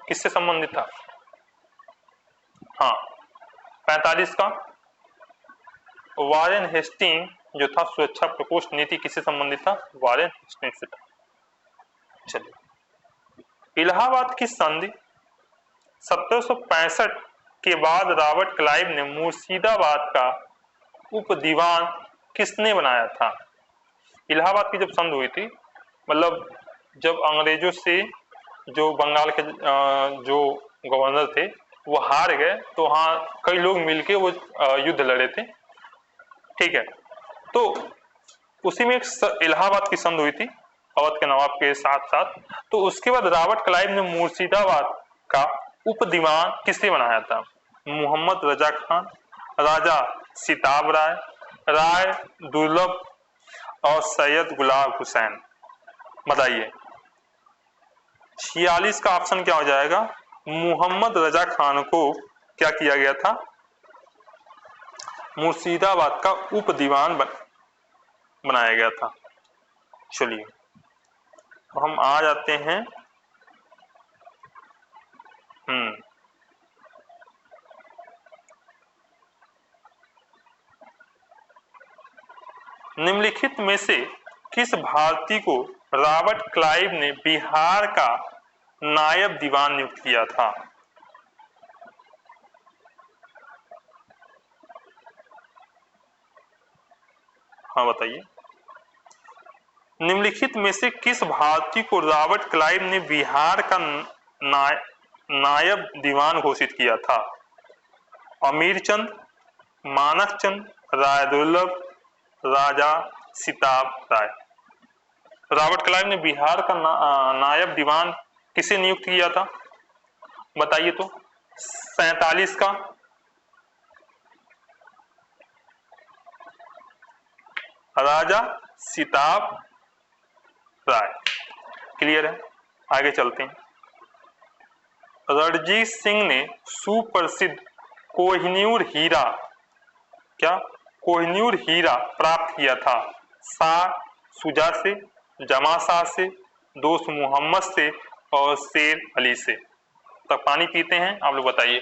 किससे संबंधित था? हाँ, 45 का वॉरेन हेस्टिंग जो था, सुरक्षा प्रकोष्ठ नीति किससे संबंधित था? वॉरेन हेस्टिंग से था। चलिए, इलाहाबाद की संधि 1765 के बाद रॉबर्ट क्लाइव ने मुर्शिदाबाद का उप दीवान किसने बनाया था? इलाहाबाद की जब संधि हुई थी, मतलब जब अंग्रेजों से जो बंगाल के जो गवर्नर थे वो हार गए, तो वहाँ कई लोग मिलके वो युद्ध लड़े थे। ठीक है, तो उसी में एक इलाहाबाद की संधि हुई थी अवध के नवाब के साथ साथ। तो उसके बाद रॉबर्ट क्लाइव ने मुर्शिदाबाद का उप दीवान किससे बनाया था? मोहम्मद रजा खान, राजा सिताब राय, राय दुर्लभ और सैयद गुलाब हुसैन? बताइए। 46 का ऑप्शन क्या हो जाएगा? मोहम्मद रजा खान को क्या किया गया था? मुर्शिदाबाद का उप दीवान बनाया गया था। चलिए, हम आ जाते हैं निम्नलिखित में से किस भारतीय को रॉबर्ट क्लाइव ने बिहार का नायब दीवान नियुक्त किया था? हाँ, बताइए। निम्नलिखित में से किस भारतीय को रॉबर्ट क्लाइव ने बिहार का नायब दीवान घोषित किया था? अमीर चंद, मानक चंद, राय दुर्लभ, राजा सिताब राय? रॉबर्ट क्लाइव ने बिहार का नायब दीवान किसे नियुक्त किया था? बताइए तो। 47 का राजा सिताब राय। क्लियर है, आगे चलते हैं। रणजीत सिंह ने सुप्रसिद्ध कोहिनूर हीरा, क्या कोहिनूर हीरा प्राप्त किया था? शाह शुजा से, जमा शाह से, दोस्त मोहम्मद से और शेर अली से? तो पानी पीते हैं, आप लोग बताइए।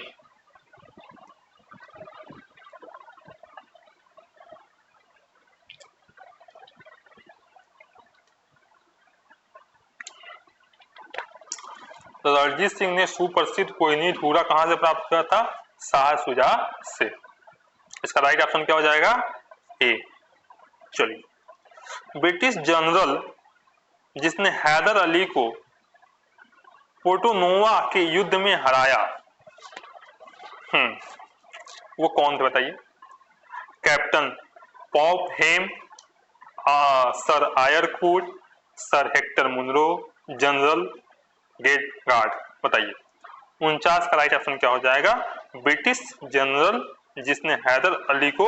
तो रणजीत सिंह ने सुप्रसिद्ध कोहिनूर हीरा कहां से प्राप्त किया था? शाह शुजा से। इसका राइट ऑप्शन क्या हो जाएगा? ए। चलिए, ब्रिटिश जनरल जिसने हैदर अली को पोर्टोनोवा के युद्ध में हराया, वो कौन थे बताइए? Captain Popham, sir Eyre Coote, sir Hector Munro, general Goddard. बताइए 49 का राइट ऑप्शन क्या हो जाएगा? ब्रिटिश जनरल जिसने हैदर अली को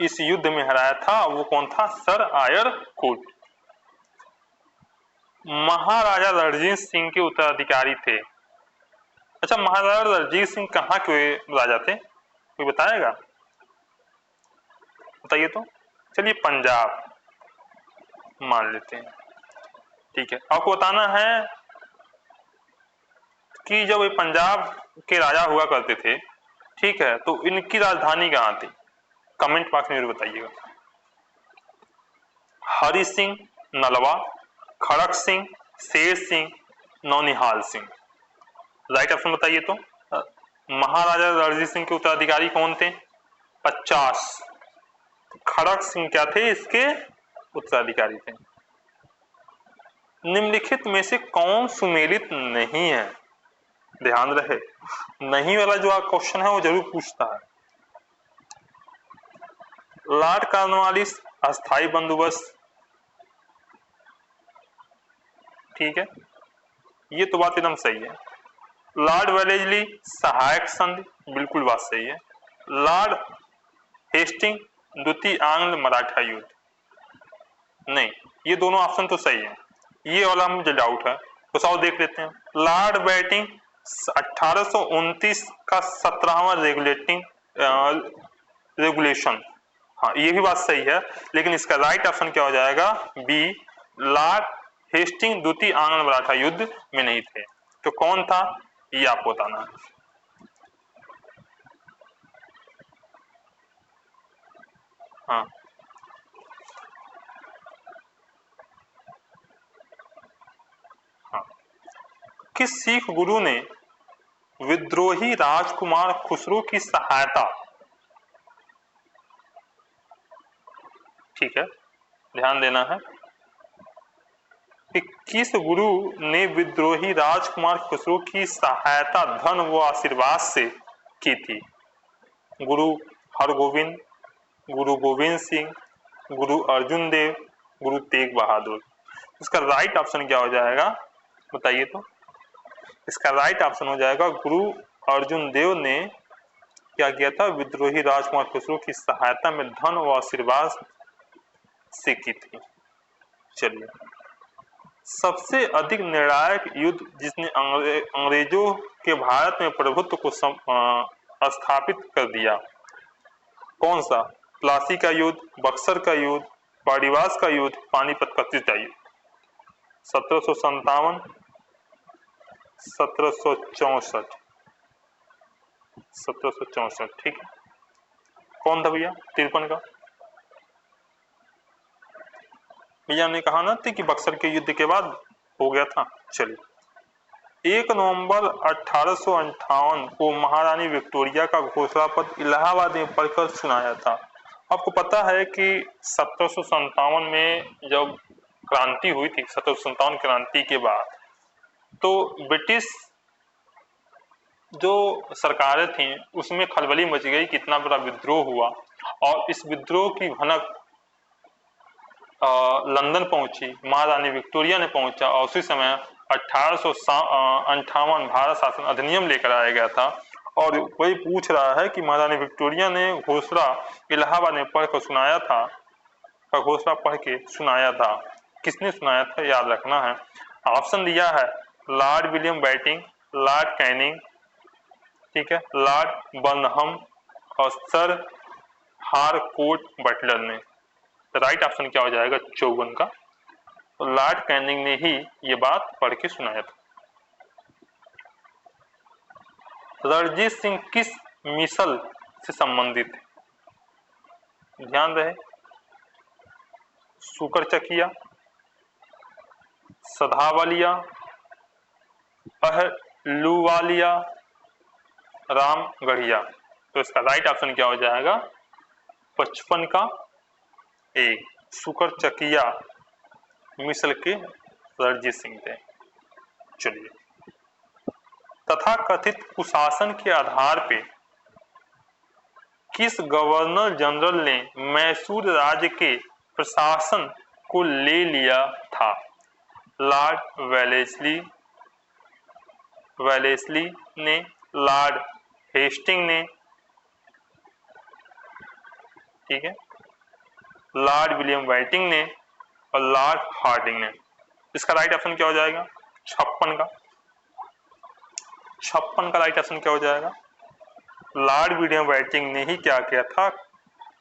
इस युद्ध में हराया था वो कौन था? Sir Eyre Coote. महाराजा रणजीत सिंह के उत्तराधिकारी थे। अच्छा, महाराजा रणजीत सिंह कहाँ के राजा थे, कोई बताएगा? बताइए तो। चलिए पंजाब मान लेते हैं, ठीक है। आपको बताना है कि जब ये पंजाब के राजा हुआ करते थे, ठीक है, तो इनकी राजधानी कहाँ थी? कमेंट बॉक्स में जरूर बताइएगा। हरि सिंह नलवा, खड़क सिंह, शेर सिंह, नौनिहाल सिंह। राइट ऑप्शन बताइए तो। महाराजा रणजीत सिंह के उत्तराधिकारी कौन थे? 50। खड़क सिंह क्या थे? इसके उत्तराधिकारी थे। निम्नलिखित में से कौन सुमेलित नहीं है? ध्यान रहे, नहीं वाला जो क्वेश्चन है वो जरूर पूछता है। लॉर्ड कॉर्नवालिस अस्थायी बंदोबस्त, ठीक है, ये तो बात एकदम सही है। लॉर्ड वेलेस्ली सहायक संधि, बिल्कुल बात सही है। लॉर्ड हेस्टिंग द्वितीय आंग्ल मराठा युद्ध, नहीं, ये दोनों ऑप्शन तो सही है, ये वाला मुझे डाउट है, तो सब देख लेते हैं। लॉर्ड बैटिंग 1829 का 17वां रेगुलेशन, हाँ ये भी बात सही है, लेकिन इसका राइट ऑप्शन क्या हो जाएगा? बी, लॉर्ड हेस्टिंग द्वितीय आंग्ल मराठा युद्ध में नहीं थे। तो कौन था ये आपको बताना है। हाँ, हाँ, किस सिख गुरु ने विद्रोही राजकुमार खुसरो की सहायता, ठीक है, ध्यान देना है कि किस गुरु ने विद्रोही राजकुमार खुसरो की सहायता धन व आशीर्वाद से की थी? गुरु हरगोविंद, गुरु गोविंद सिंह, गुरु अर्जुन देव, गुरु तेग बहादुर। इसका राइट ऑप्शन क्या हो जाएगा बताइए तो। इसका राइट ऑप्शन हो जाएगा गुरु अर्जुन देव ने क्या किया था? विद्रोही राजकुमार खुसरो की सहायता में धन व आशीर्वाद से की थी। चलिए, सबसे अधिक निर्णायक युद्ध जिसने अंग्रेजों के भारत में प्रभुत्व को स्थापित कर दिया, कौन सा? प्लासी का युद्ध, बक्सर का युद्ध, पाड़ीवास का युद्ध, पानीपत का तृतीय युद्ध। 1757, 1764, 1764, ठीक है। कौन था भैया 53 का? भैया ने कहा ना थी कि बक्सर के युद्ध के बाद हो गया था। चलिए, 1 नवंबर 1858 को महारानी विक्टोरिया का घोषणा पत्र इलाहाबाद में पढ़कर सुनाया था। आपको पता है कि 1757 में जब क्रांति हुई थी, 1757 क्रांति के बाद तो ब्रिटिश जो सरकारें थी उसमें खलबली मच गई, कितना बड़ा विद्रोह हुआ, और इस विद्रोह की भनक लंदन पहुंची, महारानी विक्टोरिया ने पहुंचा, और उसी समय 1858 भारत शासन अधिनियम लेकर आया गया था। और वही पूछ रहा है कि महारानी विक्टोरिया ने घोषणा इलाहाबाद में पढ़कर सुनाया था, घोषणा पढ़ के सुनाया था, किसने सुनाया था याद रखना है। ऑप्शन दिया है Lord William Bentinck, Lord Canning, ठीक है, लॉर्ड बर्नहम और सर हारकोर्ट बटलर ने। राइट ऑप्शन क्या हो जाएगा 54 का? तो लॉर्ड कैनिंग ने ही ये बात पढ़ के सुनाया था। रणजीत सिंह किस मिसल से संबंधित है? ध्यान रहे, सुकर चकिया, सधावालिया, अहलूवालिया, रामगढ़िया। तो इसका राइट ऑप्शन क्या हो जाएगा 55 का ए, सुकर चकिया मिस्र के रणजीत सिंह थे। चलिए, तथा कथित कुशासन के आधार पे किस गवर्नर जनरल ने मैसूर राज्य के प्रशासन को ले लिया था? लॉर्ड वेलेस्ली ने, लॉर्ड हेस्टिंग ने, ठीक है, लॉर्ड विलियम बेंटिंक ने और लॉर्ड हार्डिंग ने। इसका राइट ऑप्शन क्या हो जाएगा? 56 का राइट ऑप्शन क्या हो जाएगा? लॉर्ड विलियम बेंटिंक ने ही क्या किया था?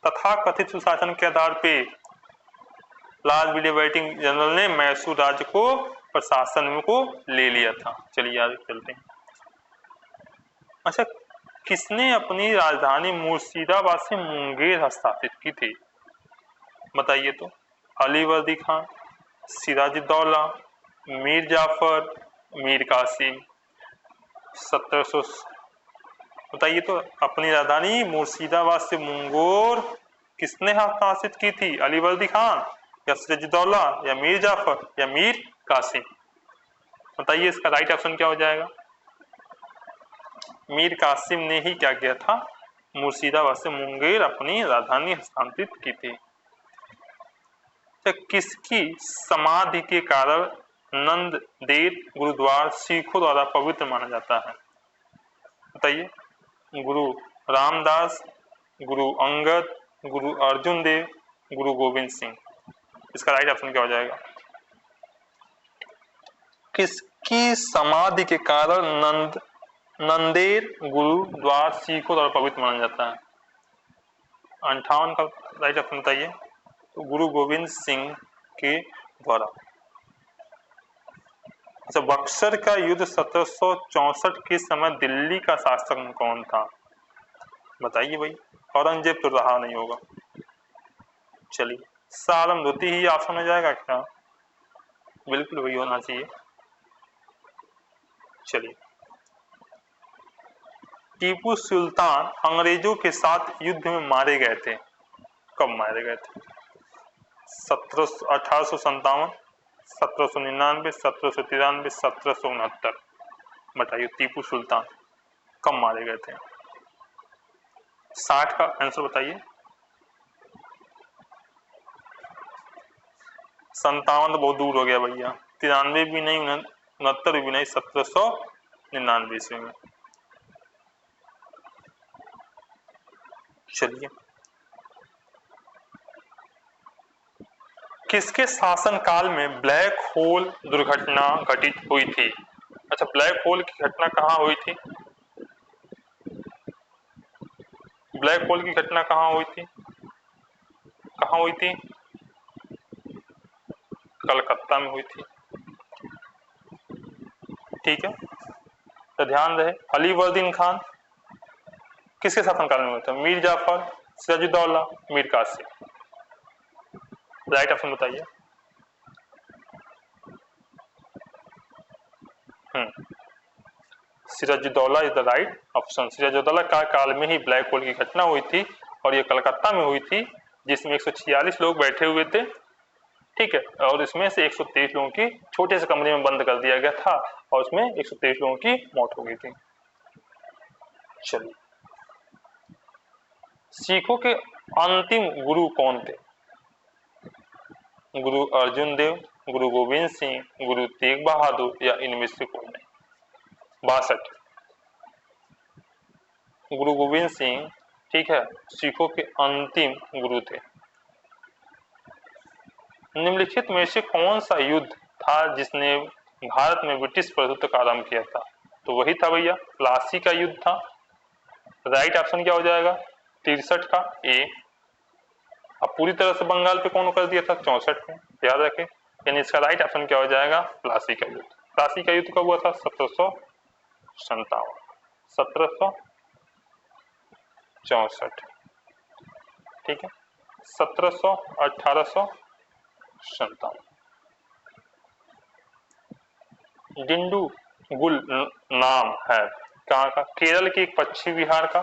तथा कथित सुशासन के आधार पे लॉर्ड विलियम बेंटिंक जनरल ने मैसूर राज्य को प्रशासन में को ले लिया था। चलिए आगे चलते हैं। अच्छा, किसने अपनी राजधानी मुर्शिदाबाद से मुंगेर हस्तांतरित की थी? बताइए तो। अलीवर्दी खान, सिराजुद्दौला, मीर जाफर, मीर कासिम। 1700, बताइए तो, अपनी राजधानी मुर्शिदाबाद से मुंगेर किसने हस्तांतरित की थी? अलीवर्दी खान या सिराजुद्दौला या मीर जाफर या मीर कासिम? बताइए इसका राइट ऑप्शन क्या हो जाएगा? मीर कासिम ने ही क्या किया था? मुर्शिदाबाद से मुंगेर अपनी राजधानी हस्तांतरित की थी। तो किसकी समाधि के कारण नंदेड़ गुरुद्वारा सिखों द्वारा पवित्र माना जाता है? बताइए। गुरु रामदास, गुरु अंगद, गुरु अर्जुन देव, गुरु गोविंद सिंह। इसका राइट ऑप्शन क्या हो जाएगा? किसकी समाधि के कारण नंदेड़ गुरुद्वारा सिखों द्वारा पवित्र माना जाता है? 58 का राइट ऑप्शन बताइए। तो गुरु गोविंद सिंह के द्वारा। अच्छा, बक्सर का युद्ध 1764 के समय दिल्ली का शासक कौन था? बताइए भाई। औरंगजेब तो रहा नहीं होगा। चलिए, शाह आलम लोधी ही ऑप्शन हो जाएगा क्या? बिल्कुल वही होना चाहिए। चलिए, टीपू सुल्तान अंग्रेजों के साथ युद्ध में मारे गए थे। कब मारे गए थे? 1857, 1799, 1793, 1769। बताइए, टीपू सुल्तान कब मारे गए थे? 60 का आंसर बताइए। 57 तो बहुत दूर हो गया भैया। 93 भी नहीं, 69 भी नहीं, 1799 ईस्वी में। चलिए, किसके शासनकाल में ब्लैक होल दुर्घटना घटित हुई थी? अच्छा, ब्लैक होल की घटना कहाँ हुई थी? ब्लैक होल की घटना कहाँ हुई थी? कहाँ हुई थी? कलकत्ता में हुई थी। ठीक है, तो ध्यान रहे। अलीवर्दीन खान किसके शासनकाल में हुआ था? मीर जाफर, सिराजुद्दौला, मीर कासिम। राइट ऑप्शन बताइए। Sirajuddaula is the right option. Sirajuddaula का काल में ही ब्लैक होल की घटना हुई थी और ये कलकत्ता में हुई थी, जिसमें 146 लोग बैठे हुए थे। ठीक है, और इसमें से 123 लोगों की छोटे से कमरे में बंद कर दिया गया था और उसमें 123 लोगों की मौत हो गई थी। चलिए, सिखों के अंतिम गुरु कौन थे? गुरु अर्जुन देव, गुरु गोविंद सिंह, गुरु तेग बहादुर या इनमें से कोई नहीं? 62। गुरु गोविंद सिंह, ठीक है, सिखों के अंतिम गुरु थे। निम्नलिखित में से कौन सा युद्ध था जिसने भारत में ब्रिटिश प्रभुत्व का आरंभ किया था? तो वही था भैया, प्लासी का युद्ध था। राइट ऑप्शन क्या हो जाएगा? 63 का ए। अब पूरी तरह से बंगाल पे कौन कर दिया था? 64 में। याद रखें, यानी इसका राइट ऑप्शन क्या हो जाएगा? प्लासी का युद्ध। प्लासी का युद्ध कब हुआ था? 1757, 1764। ठीक है, 1700, 1857। डिंडुगुल नाम है कहाँ का? केरल के एक पश्चिमी बिहार का,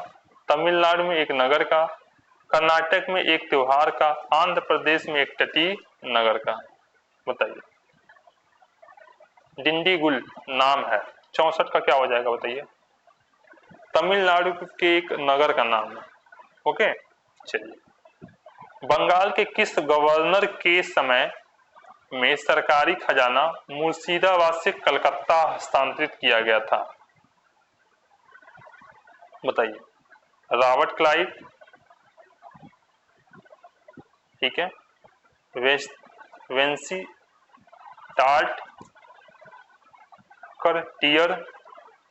तमिलनाडु में एक नगर का, कर्नाटक में एक त्योहार का, आंध्र प्रदेश में एक तटीय नगर का। बताइए। डिंडीगुल नाम है, 64 का क्या हो जाएगा बताइए। तमिलनाडु के एक नगर का नाम है। ओके, चलिए। बंगाल के किस गवर्नर के समय में सरकारी खजाना मुर्शिदाबाद से कलकत्ता हस्तांतरित किया गया था? बताइए। रॉबर्ट क्लाइव, ठीक है, Vensi tart tier,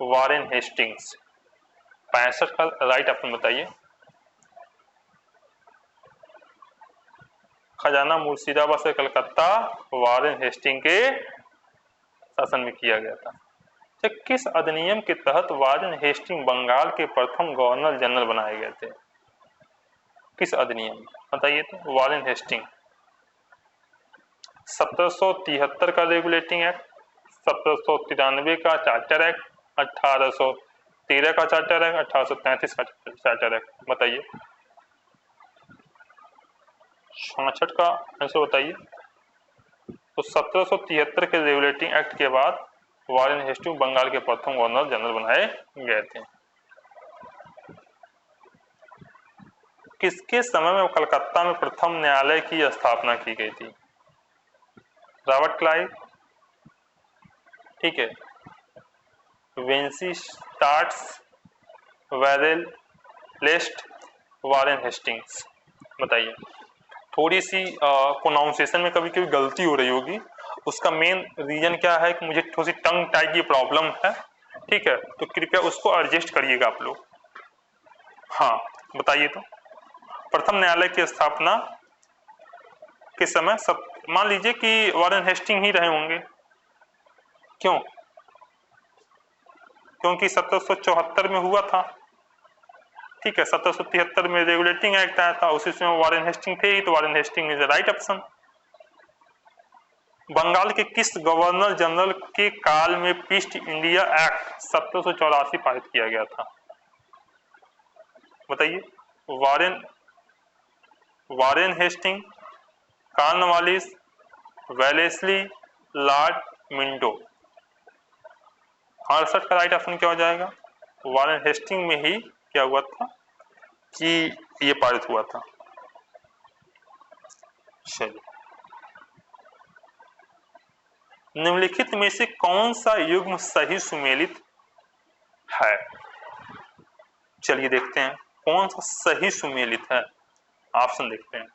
Warren Hastings. 65 का राइट ऑप्शन बताइए। खजाना मुर्शिदाबाद से कलकत्ता वारेन हेस्टिंग के शासन में किया गया था। तो किस अधिनियम के तहत वारेन हेस्टिंग बंगाल के प्रथम गवर्नर जनरल बनाए गए थे? किस अधिनियम बताइए तो। वारेन हेस्टिंग 1773 का रेगुलेटिंग एक्ट, 1793 का चार्टर एक्ट, 1813 का चार्टर एक्ट, 1833 का चार्टर एक्ट। बताइए। 66 का आंसर बताइए। तो 1773 के रेगुलेटिंग एक्ट के बाद वारेन हेस्टिंग बंगाल के प्रथम गवर्नर जनरल बनाए गए थे। किसके समय में कलकत्ता में प्रथम न्यायालय की स्थापना की गई थी? रॉबर्ट क्लाइव, ठीक है, वेंसी टार्ट्स, वेरेल लेस्ट, वारेन हेस्टिंग्स। बताइए। थोड़ी सी प्रोनाउंसिएशन में कभी कभी गलती हो रही होगी, उसका मेन रीजन क्या है कि मुझे थोड़ी सी टंग टाई की प्रॉब्लम है, ठीक है, तो कृपया उसको एडजस्ट करिएगा आप लोग। हाँ, बताइए तो। प्रथम न्यायालय की स्थापना के समय सब मान लीजिए कि वारेन हेस्टिंग ही रहे होंगे। क्यों? क्योंकि 1774 में हुआ था, ठीक है, 1773 में रेगुलेटिंग एक्ट आया था, उसी समय वारेन हेस्टिंग थे ही, तो Warren Hasting is the right option. Bengal के किस गवर्नर जनरल के काल में ईस्ट इंडिया एक्ट 1784 पारित किया गया था? बताइए। Warren Warren Hasting, Cornwallis, Wellesley, Lord Minto. 68 का राइट ऑप्शन क्या हो जाएगा? वारेन हेस्टिंग में ही क्या हुआ था कि ये पारित हुआ था। चलिए। निम्नलिखित में से कौन सा युग्म सही सुमेलित है? चलिए देखते हैं कौन सा सही सुमेलित है। ऑप्शन देखते हैं।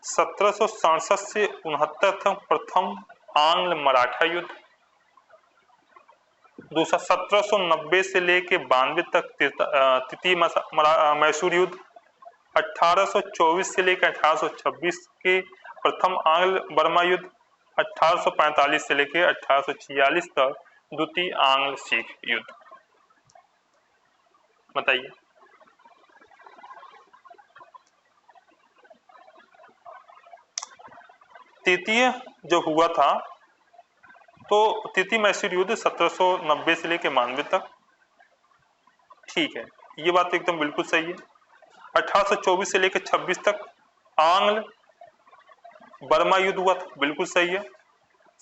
1767 से 69 तक प्रथम आंग्ल मराठा युद्ध, दूसरा 1790 से लेके 92 तक तृतीय मैसूर युद्ध, 1824 से लेकर 1826 के प्रथम आंग्ल बर्मा युद्ध, 1845 से लेकर 1846 तक द्वितीय आंग्ल सिख युद्ध। बताइए। तृतीय जो हुआ था तो तृतीय मैसूर युद्ध 1790 से लेकर 92 तक, ठीक है, ये बात एकदम बिल्कुल सही है। 1824 से लेकर 26 तक आंग्ल बर्मा युद्ध हुआ था, बिल्कुल सही है।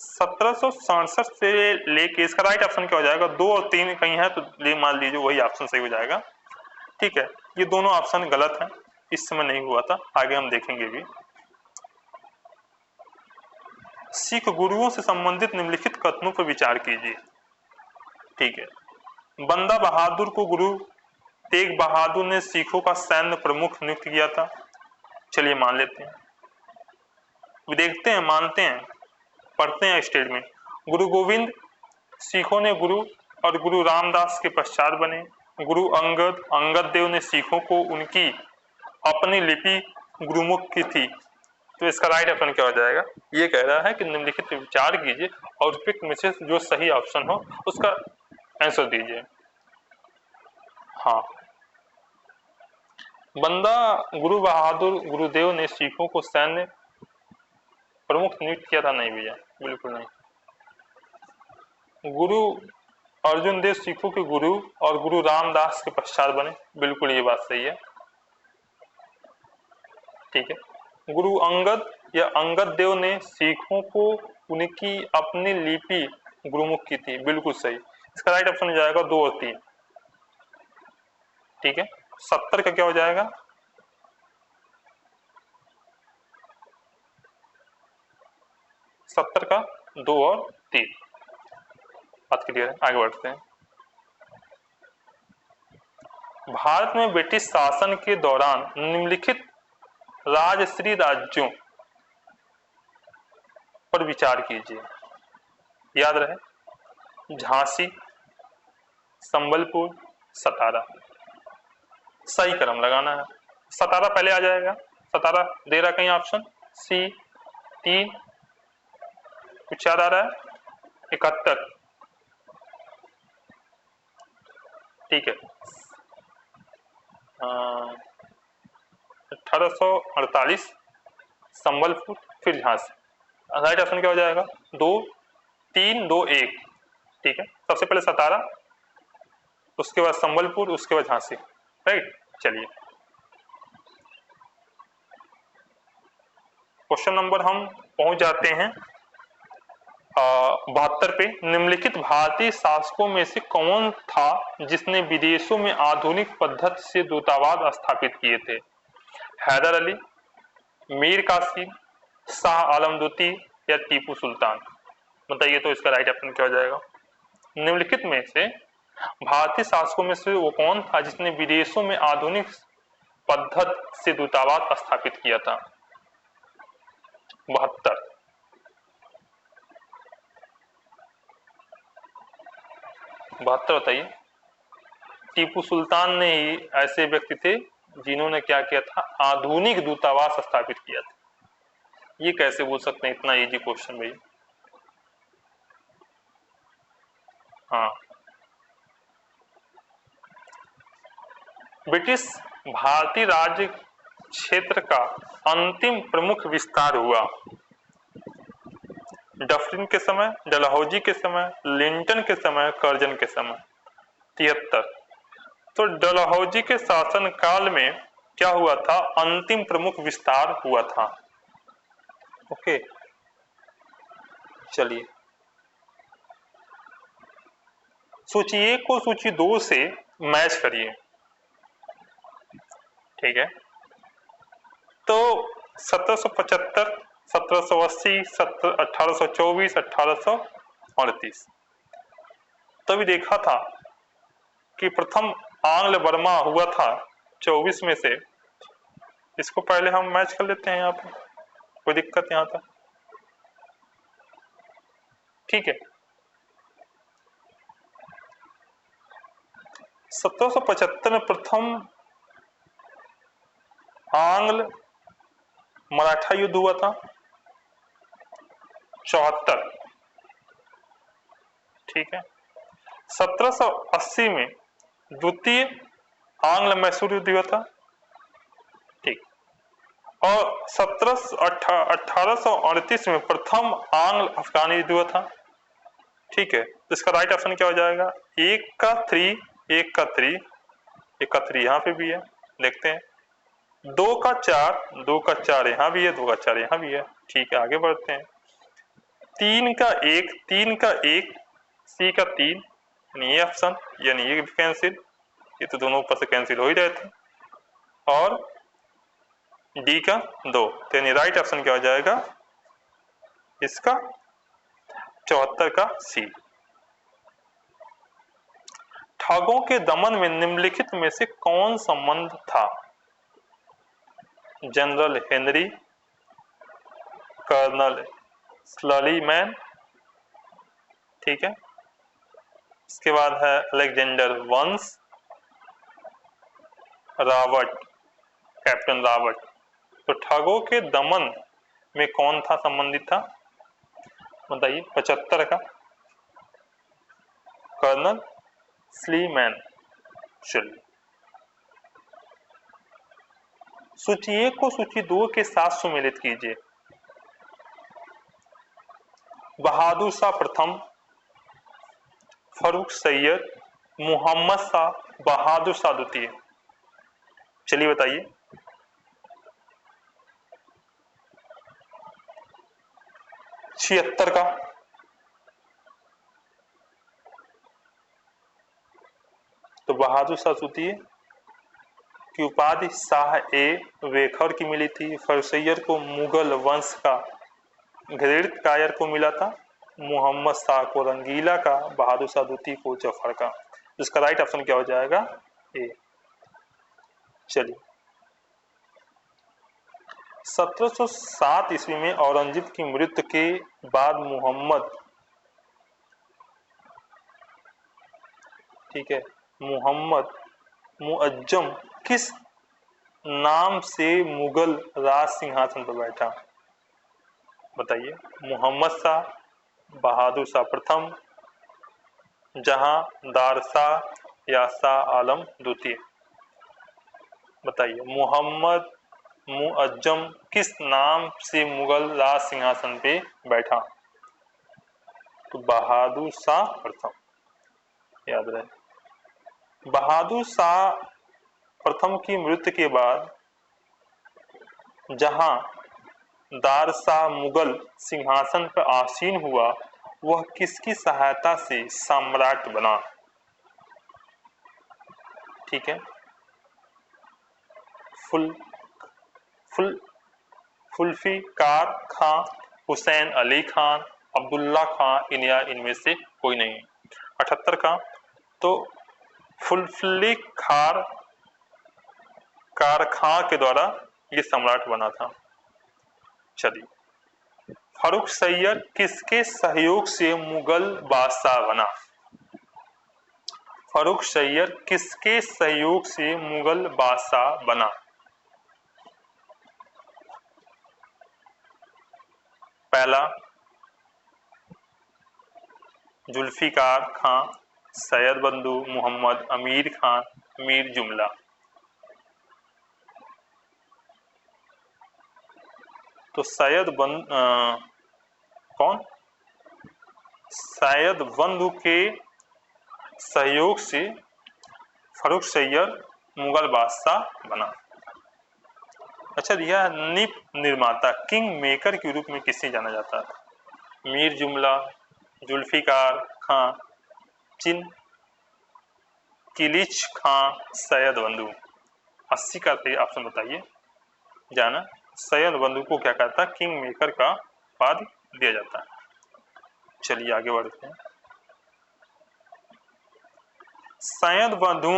1767 से लेके इसका राइट ऑप्शन क्या हो जाएगा? 2 और 3 कहीं है तो मान लीजिए वही ऑप्शन सही हो जाएगा, ठीक है। ये दोनों ऑप्शन गलत है, इस समय नहीं हुआ था, आगे हम देखेंगे भी। सिख गुरुओं से संबंधित निम्नलिखित कथनों पर विचार कीजिए, ठीक है। बंदा बहादुर को गुरु तेग बहादुर ने सिखों का सैन्य प्रमुख नियुक्त किया था। चलिए मान लेते हैं, देखते हैं, मानते हैं, पढ़ते हैं स्टेटमेंट। गुरु गोविंद सिखों ने गुरु और गुरु रामदास के पश्चात बने। गुरु अंगद देव ने सिखों को उनकी अपनी लिपि गुरुमुख की थी। तो इसका राइट ऑप्शन क्या हो जाएगा? ये कह रहा है कि निम्नलिखित विचार कीजिए और उपयुक्त में से जो सही ऑप्शन हो उसका आंसर दीजिए। हाँ, बंदा गुरु बहादुर गुरुदेव ने सिखों को सैन्य प्रमुख नियुक्त किया था? नहीं भैया, बिल्कुल नहीं। गुरु अर्जुन देव सिखों के गुरु और गुरु रामदास के पश्चात बने, बिल्कुल ये बात सही है, ठीक है। गुरु अंगद या अंगद देव ने सिखों को उनकी अपनी लिपि गुरुमुख की थी। बिल्कुल सही। इसका राइट ऑप्शन हो जाएगा 2 और 3। ठीक है, 70 का क्या हो जाएगा? सत्तर का 2 और 3। बात क्लियर है, आगे बढ़ते हैं। भारत में ब्रिटिश शासन के दौरान निम्नलिखित राजश्री राज्यों पर विचार कीजिए। याद रहे, झांसी, संबलपुर, सतारा। सही क्रम लगाना है। सतारा पहले आ जाएगा। सतारा दे रहा कहीं ऑप्शन सी 3, कुछ याद आ रहा है? 71। ठीक है, 1848 संबलपुर फिर झांसी। राइट ऑप्शन क्या हो जाएगा? 2 3 2 1। ठीक है, सबसे पहले सतारा, उसके बाद संबलपुर, उसके बाद झांसी। राइट, चलिए क्वेश्चन नंबर हम पहुंच जाते हैं 72 पे। निम्नलिखित भारतीय शासकों में से कौन था जिसने विदेशों में आधुनिक पद्धति से दूतावास स्थापित किए थे? हैदर अली, मीर कासिम, शाह आलम द्वितीय या टीपू सुल्तान? बताइए तो इसका राइट ऑप्शन क्या हो जाएगा? निम्नलिखित में से भारतीय शासकों में से वो कौन था जिसने विदेशों में आधुनिक पद्धति से दूतावास स्थापित किया था? 72। बताइए। टीपू सुल्तान ने ही ऐसे व्यक्ति थे जिन्होंने क्या किया था? आधुनिक दूतावास स्थापित किया था। ये कैसे बोल सकते हैं? इतना इजी क्वेश्चन भाई। हाँ, ब्रिटिश भारतीय राज्य क्षेत्र का अंतिम प्रमुख विस्तार हुआ डफरिन के समय, डलहौजी के समय, लिंटन के समय, कर्जन के समय। 73। तो डलहौजी के शासन काल में क्या हुआ था? अंतिम प्रमुख विस्तार हुआ था। ओके, चलिए सूची 1 को सूची 2 से मैच करिए। ठीक है, तो 1775, 1780, 1824, 1838 तभी देखा था कि प्रथम आंग्ल बर्मा हुआ था 24 में से। इसको पहले हम मैच कर लेते हैं यहाँ पे, कोई दिक्कत यहाँ तक? ठीक है, 1775 में प्रथम आंग्ल मराठा युद्ध हुआ था। 74। ठीक है, 1780 में द्वितीय आंग्ल मैसूर युद्ध हुआ था। ठीक, और 1838 में प्रथम आंग्ल अफगान युद्ध हुआ था। ठीक है, तो इसका राइट ऑप्शन क्या हो जाएगा? 1 का 3, 1 का 3, 1 का 3 यहाँ पे भी है, देखते हैं। 2 का 4, 2 का 4 यहाँ भी है, 2 का 4 यहाँ भी है। ठीक है, आगे बढ़ते हैं। 3 का 1, 3 का 1, सी का 3, यानी ये ऑप्शन, यानी ये भी कैंसिल। ये तो दोनों ऊपर से कैंसिल हो ही रहे थे। और डी का 2, तो यानी राइट ऑप्शन क्या हो जाएगा इसका? 74 का सी। ठगों के दमन में निम्नलिखित में से कौन संबंध था? जनरल हेनरी, कर्नल स्लरीमैन, ठीक है, इसके बाद है Alexander Vance, Robert, Captain Robert. तो ठगों के दमन में कौन था संबंधित था? बताइए। 75 का कर्नल स्लीमैन। चलिए सूची 1 को सूची 2 के साथ सुमेलित कीजिए। बहादुर शाह प्रथम, फरूख सैयद, मोहम्मद शाह, बहादुर शाह द्वितीय। चलिए बताइए। 76 का। तो बहादुर शाह द्वितीय की उपाधि शाह ए वेखर की मिली थी। फरुखसैयद को मुगल वंश का घृणित कायर को मिला था। मोहम्मद शाह को रंगीला का, बहादुर शाह द्वितीय को जफर का। इसका राइट ऑप्शन क्या हो जाएगा? ए। चलिए, 1707 ईस्वी में औरंगजेब की मृत्यु के बाद मोहम्मद, ठीक है, मोहम्मद मुअज्जम किस नाम से मुगल राज सिंहासन पर बैठा? बताइए। मोहम्मद शाह, बहादुर शाह प्रथम, जहांदार शाह या शाह आलम द्वितीय? बताइए। मोहम्मद मुअज्जम किस नाम से मुगल राज सिंहासन पे बैठा? तो बहादुर शाह प्रथम, याद रहे। बहादुर शाह प्रथम की मृत्यु के बाद जहांदार शाह मुगल सिंहासन पर आसीन हुआ, वह किसकी सहायता से सम्राट बना? ठीक है। जुल्फिकार खां, हुसैन अली खान, अब्दुल्ला खां, इनमें से कोई नहीं। 78 का। तो जुल्फिकार खां के द्वारा ये सम्राट बना था। चलिए, फर्रुखसैयद किसके सहयोग से मुगल बादशाह बना? फर्रुखसैयद किसके सहयोग से मुगल बादशाह बना? पहला जुल्फिकार खां, सैयद बंधु मोहम्मद, अमीर खान, मीर जुमला। तो कौन? सैयद बंधु के सहयोग से फर्रुखसैयद मुगल बादशाह बना। अच्छा, यह निप निर्माता, किंग मेकर के रूप में किसे जाना जाता था? मीर जुमला, जुल्फिकार खां, किलिच खां, सैयद बंधु। 80 का ऑप्शन बताइए। जाना। सैयद बंधु को क्या कहता है? किंग मेकर का पद दिया जाता है। चलिए आगे बढ़ते हैं। सैयद बंधु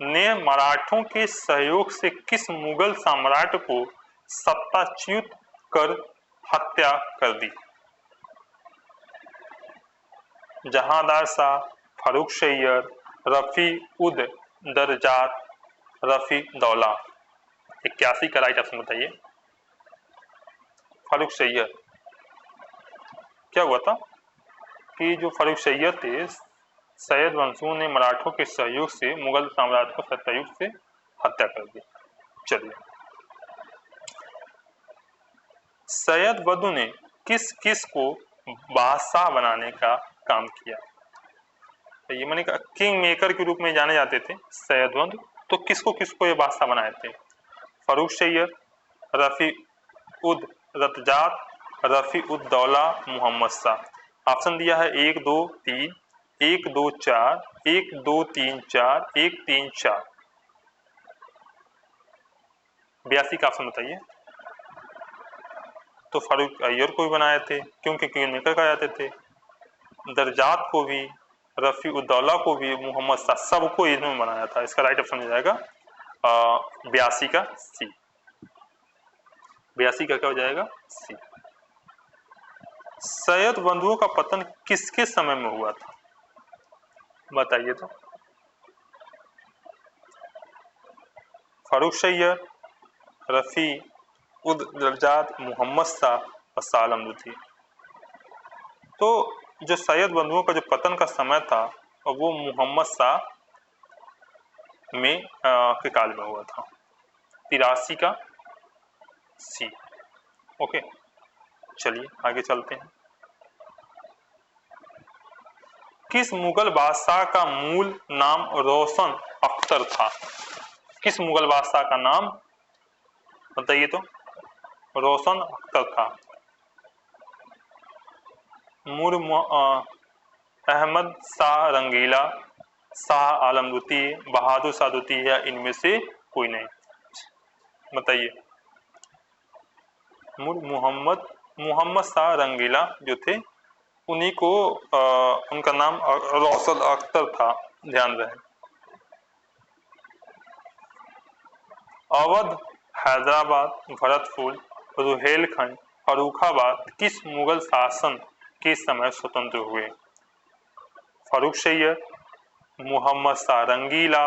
ने मराठों के सहयोग से किस मुगल सम्राट को सत्ताच्युत कर हत्या कर दी? जहांदार शाह, फर्रुखसैयद, रफी उद दरजात, रफी दौला। 81 का राइट ऑप्शन बताइए। फर्रुखसैयद। क्या हुआ था कि जो फर्रुखसैयद थे, सैयद वंशुओं ने मराठों के सहयोग से मुगल साम्राज्य को सत्तायुग से हत्या कर दी। चलिए, सैयद बंधु ने किस किस को बादशाह बनाने का काम किया? तो ये मैंने कहा किंग मेकर के रूप में जाने जाते थे सैयद बंधु। तो किसको किसको ये बादशाह बनाए थे? फर्रुखसैयद, रफी उद रतजात, रफी उद दौला, मोहम्मद शाह। ऑप्शन दिया है 1 2 3, 1 2 4, 1 2 3 4, 1 3 4। 82 का ऑप्शन बताइए। तो फारूक अय्यर को भी बनाए थे क्योंकि किंग मेकर का जाते थे, दरजात को भी, रफी उद्दौला को भी, मोहम्मद शाह, सबको इन्होंने बनाया था। इसका राइट ऑप्शन हो जाएगा 82 का सी। 82 का क्या हो जाएगा? सी। सैयद बंधुओं का पतन किसके समय में हुआ था? बताइए तो। फर्रुखसैयद, रफी उद दरजात, मोहम्मद शाह और शाह आलम द्वितीय। तो जो सैयद बंधुओं का जो पतन का समय था वो मोहम्मद शाह में के काल में हुआ था। 83 का सी। ओके, चलिए आगे चलते हैं। किस मुगल बादशाह का मूल नाम रोशन अख्तर था? किस मुगल बादशाह का नाम बताइए तो? रोशन अख्तर था। अहमद शाह रंगीला, शाह आलम द्वितीय, बहादुर शाह द्वितीय या इनमें से कोई नहीं? बताइए। मोहम्मद शाह रंगीला जो थे उन्हीं को उनका नाम रौसल अख्तर था, ध्यान रहे। अवध, हैदराबाद, भरतपुर, रुहेलखंड, फर्रुखाबाद किस मुगल शासन के समय स्वतंत्र हुए? फर्रुख सैयद, मोहम्मद शाह रंगीला,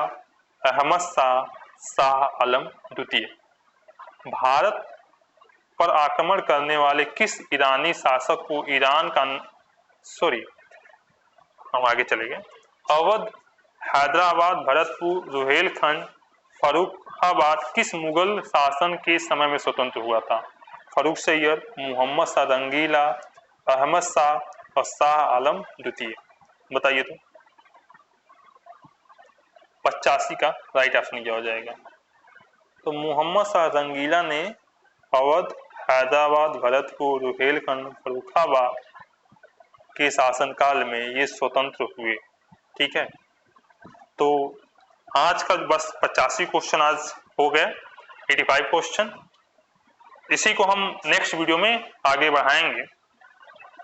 अहमद शाह, शाह आलम द्वितीय। भारत पर आक्रमण करने वाले किस ईरानी शासक को ईरान का हम आगे चले गए। अवध, हैदराबाद, भरतपुर, रुहेलखंड, फर्रुखाबाद किस मुगल शासन के समय में स्वतंत्र हुआ था? फर्रुख सैयद, मोहम्मद शाह रंगीला, अहमद शाह और शाह आलम द्वितीय। बताइए तो 85 का राइट ऑप्शन क्या हो जाएगा? तो मोहम्मद शाह रंगीला ने अवध, हैदराबाद, भरतपुर, रुहेलखंड, फर्रुखाबाद के शासनकाल में ये स्वतंत्र हुए। ठीक है, तो आज का बस 85 क्वेश्चन आज हो गए, 85 क्वेश्चन। इसी को हम नेक्स्ट वीडियो में आगे बढ़ाएंगे।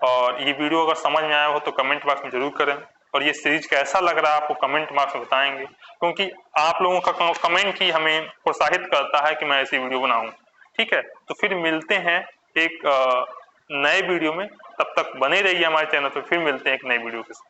और ये वीडियो अगर समझ में आया हो तो कमेंट बॉक्स में जरूर करें, और ये सीरीज कैसा लग रहा है आपको कमेंट बॉक्स में बताएंगे, क्योंकि आप लोगों का कमेंट ही हमें प्रोत्साहित करता है कि मैं ऐसी वीडियो बनाऊं। ठीक है, तो फिर मिलते हैं एक नए वीडियो में, तब तक बने रहिए हमारे चैनल पर, फिर मिलते हैं एक नई वीडियो के साथ।